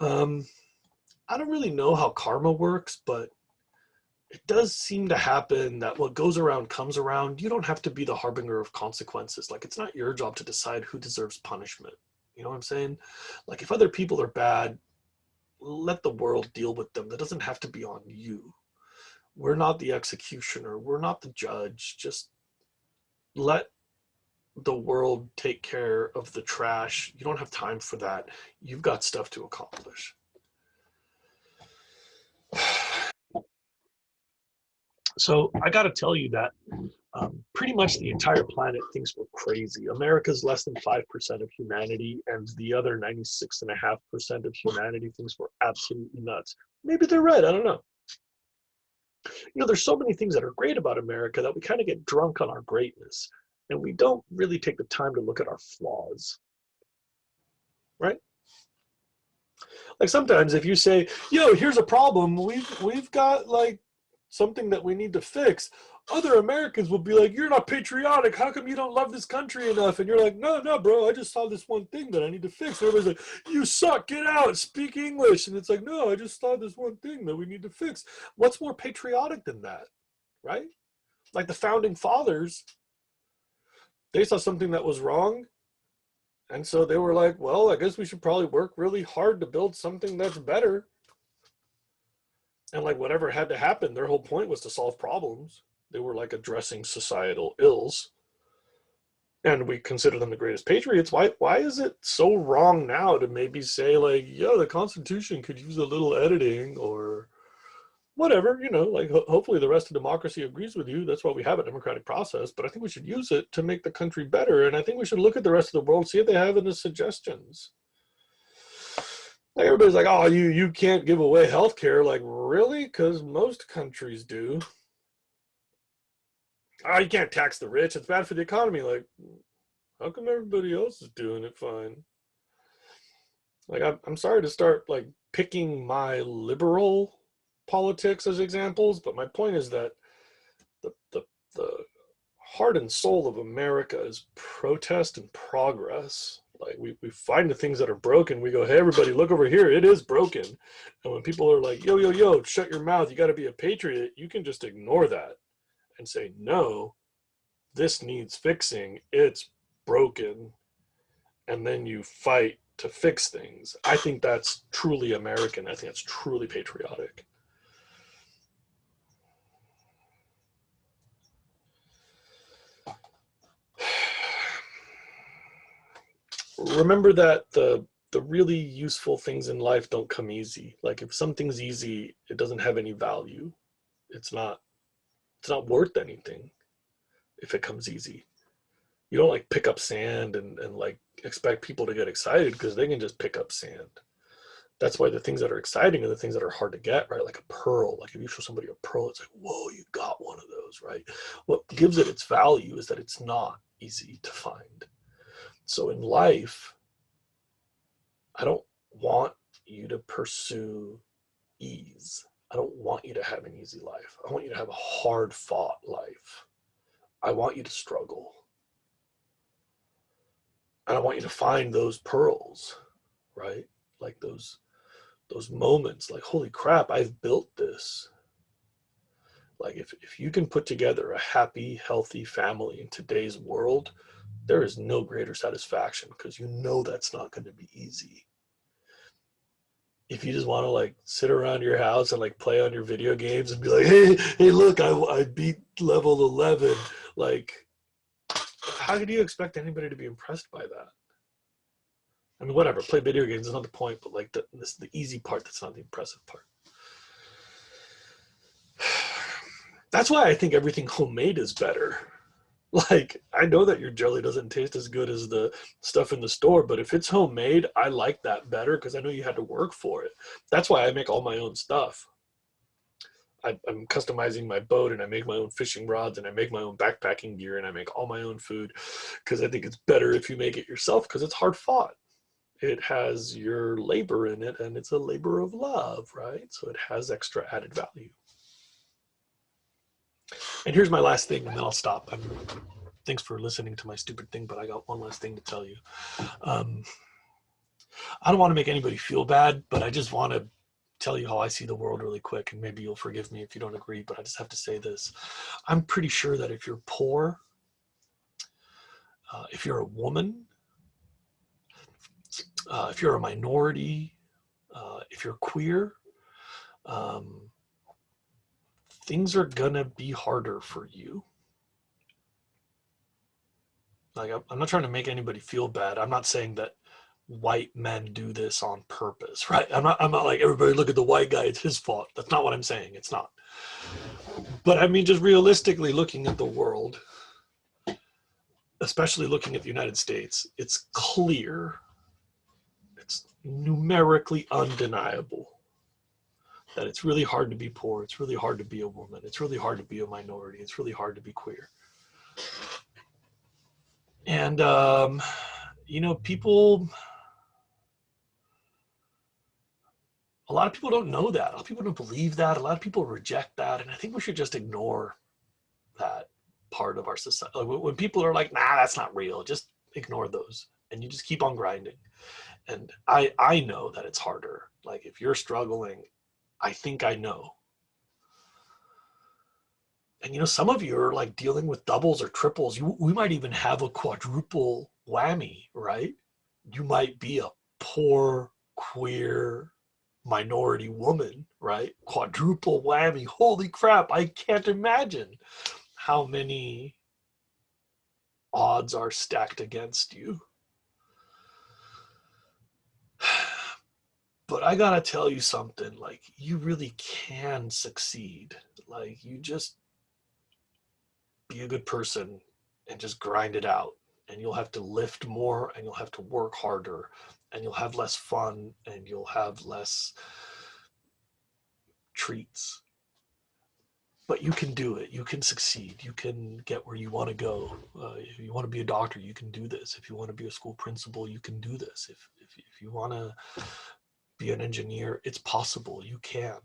I don't really know how karma works, but it does seem to happen that what goes around comes around. You don't have to be the harbinger of consequences. Like it's not your job to decide who deserves punishment. You know what I'm saying? Like if other people are bad, let the world deal with them. That doesn't have to be on you. We're not the executioner. We're not the judge. Just let the world take care of the trash. You don't have time for that. You've got stuff to accomplish. So I got to tell you that pretty much the entire planet thinks we're crazy. America's less than 5% of humanity, and the other 96.5% of humanity thinks we're absolutely nuts. Maybe they're right. I don't know. There's so many things that are great about America that we kind of get drunk on our greatness, and we don't really take the time to look at our flaws, right? Like sometimes if you say, yo, here's a problem, we've got like something that we need to fix, other Americans will be like, you're not patriotic, how come you don't love this country enough? And you're like, no bro, I just saw this one thing that I need to fix. And everybody's like, you suck, get out, speak English. And it's like, no, I just saw this one thing that we need to fix. What's more patriotic than that, right? Like the founding fathers, they saw something that was wrong, and so they were like, well, I guess we should probably work really hard to build something that's better. And like whatever had to happen, their whole point was to solve problems. They were like addressing societal ills. And we consider them the greatest patriots. Why is it so wrong now to maybe say like, yeah, the Constitution could use a little editing or whatever, like hopefully the rest of democracy agrees with you. That's why we have a democratic process, but I think we should use it to make the country better. And I think we should look at the rest of the world, see if they have any suggestions. Like everybody's like, oh, you can't give away healthcare. Like, really? Because most countries do. Oh, you can't tax the rich. It's bad for the economy. Like, how come everybody else is doing it fine? Like, I'm sorry to start like picking my liberal politics as examples, but my point is that the heart and soul of America is protest and progress. Like we find the things that are broken, we go, hey everybody, look over here, it is broken. And when people are like, yo, shut your mouth, you got to be a patriot, you can just ignore that and say, no, this needs fixing, it's broken, and then you fight to fix things. I think that's truly American. I think that's truly patriotic. Remember that the really useful things in life don't come easy. Like if something's easy, it doesn't have any value. It's not worth anything. if it comes easy. You don't like pick up sand and like expect people to get excited because they can just pick up sand. That's why the things that are exciting are the things that are hard to get, right? Like a pearl. Like if you show somebody a pearl, it's like, whoa, you got one of those, right? What gives it its value is that it's not easy to find. So in life, I don't want you to pursue ease. I don't want you to have an easy life. I want you to have a hard fought life. I want you to struggle. And I want you to find those pearls, right? Like those moments, like, holy crap, I've built this. Like if you can put together a happy, healthy family in today's world, there is no greater satisfaction because you know that's not going to be easy. If you just want to like sit around your house and like play on your video games and be like, hey, look, I beat level 11. Like, how could you expect anybody to be impressed by that? I mean, whatever, play video games is not the point, but like this is the easy part. That's not the impressive part. That's why I think everything homemade is better. Like, I know that your jelly doesn't taste as good as the stuff in the store, but if it's homemade, I like that better because I know you had to work for it. That's why I make all my own stuff. I'm customizing my boat and I make my own fishing rods and I make my own backpacking gear and I make all my own food because I think it's better if you make it yourself because it's hard fought. It has your labor in it and it's a labor of love, right? So it has extra added value. And here's my last thing and then I'll stop. Thanks for listening to my stupid thing, but I got one last thing to tell you. I don't want to make anybody feel bad, but I just want to tell you how I see the world really quick, and maybe you'll forgive me if you don't agree, but I just have to say this. I'm pretty sure that if you're poor, if you're a woman, if you're a minority, if you're queer, things are gonna be harder for you. Like, I'm not trying to make anybody feel bad. I'm not saying that white men do this on purpose, right? I'm not like, everybody look at the white guy, it's his fault. That's not what I'm saying. It's not. But I mean, just realistically looking at the world, especially looking at the United States, it's clear, it's numerically undeniable that it's really hard to be poor. It's really hard to be a woman. It's really hard to be a minority. It's really hard to be queer. And, you know, a lot of people don't know that. A lot of people don't believe that. A lot of people reject that. And I think we should just ignore that part of our society. Like when people are like, nah, that's not real, just ignore those. And you just keep on grinding. And I know that it's harder. Like if you're struggling, I think I know. And you know, some of you are like dealing with doubles or triples. We might even have a quadruple whammy, right? You might be a poor, queer, minority woman, right? Quadruple whammy. Holy crap, I can't imagine how many odds are stacked against you. But I gotta tell you something, like, you really can succeed. Like, you just be a good person and just grind it out. And you'll have to lift more and you'll have to work harder and you'll have less fun and you'll have less treats. But you can do it. You can succeed. You can get where you want to go. If you want to be a doctor, you can do this. If you want to be a school principal, you can do this. If you want to be an engineer, it's possible. You can.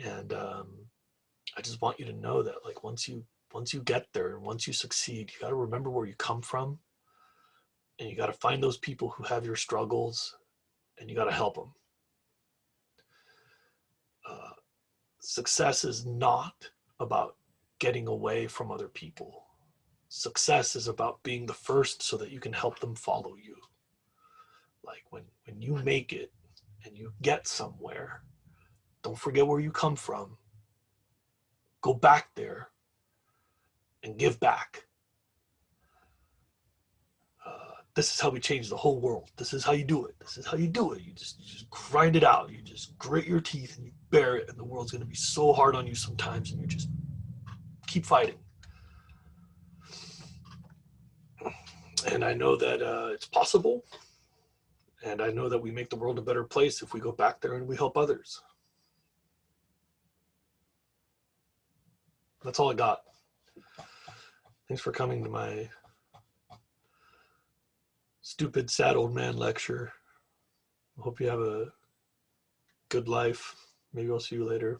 And I just want you to know that, like, once you get there and once you succeed, you got to remember where you come from, and you got to find those people who have your struggles, and you got to help them. Success is not about getting away from other people. Success is about being the first so that you can help them follow you. Like when you make it and you get somewhere, don't forget where you come from. Go back there and give back. This is how we change the whole world. This is how you do it. This is how you do it. You just grind it out. You just grit your teeth and you bear it, and the world's going to be so hard on you sometimes, and you just keep fighting. And I know that it's possible. And I know that we make the world a better place if we go back there and we help others. That's all I got. Thanks for coming to my stupid, sad old man lecture. I hope you have a good life. Maybe I'll see you later.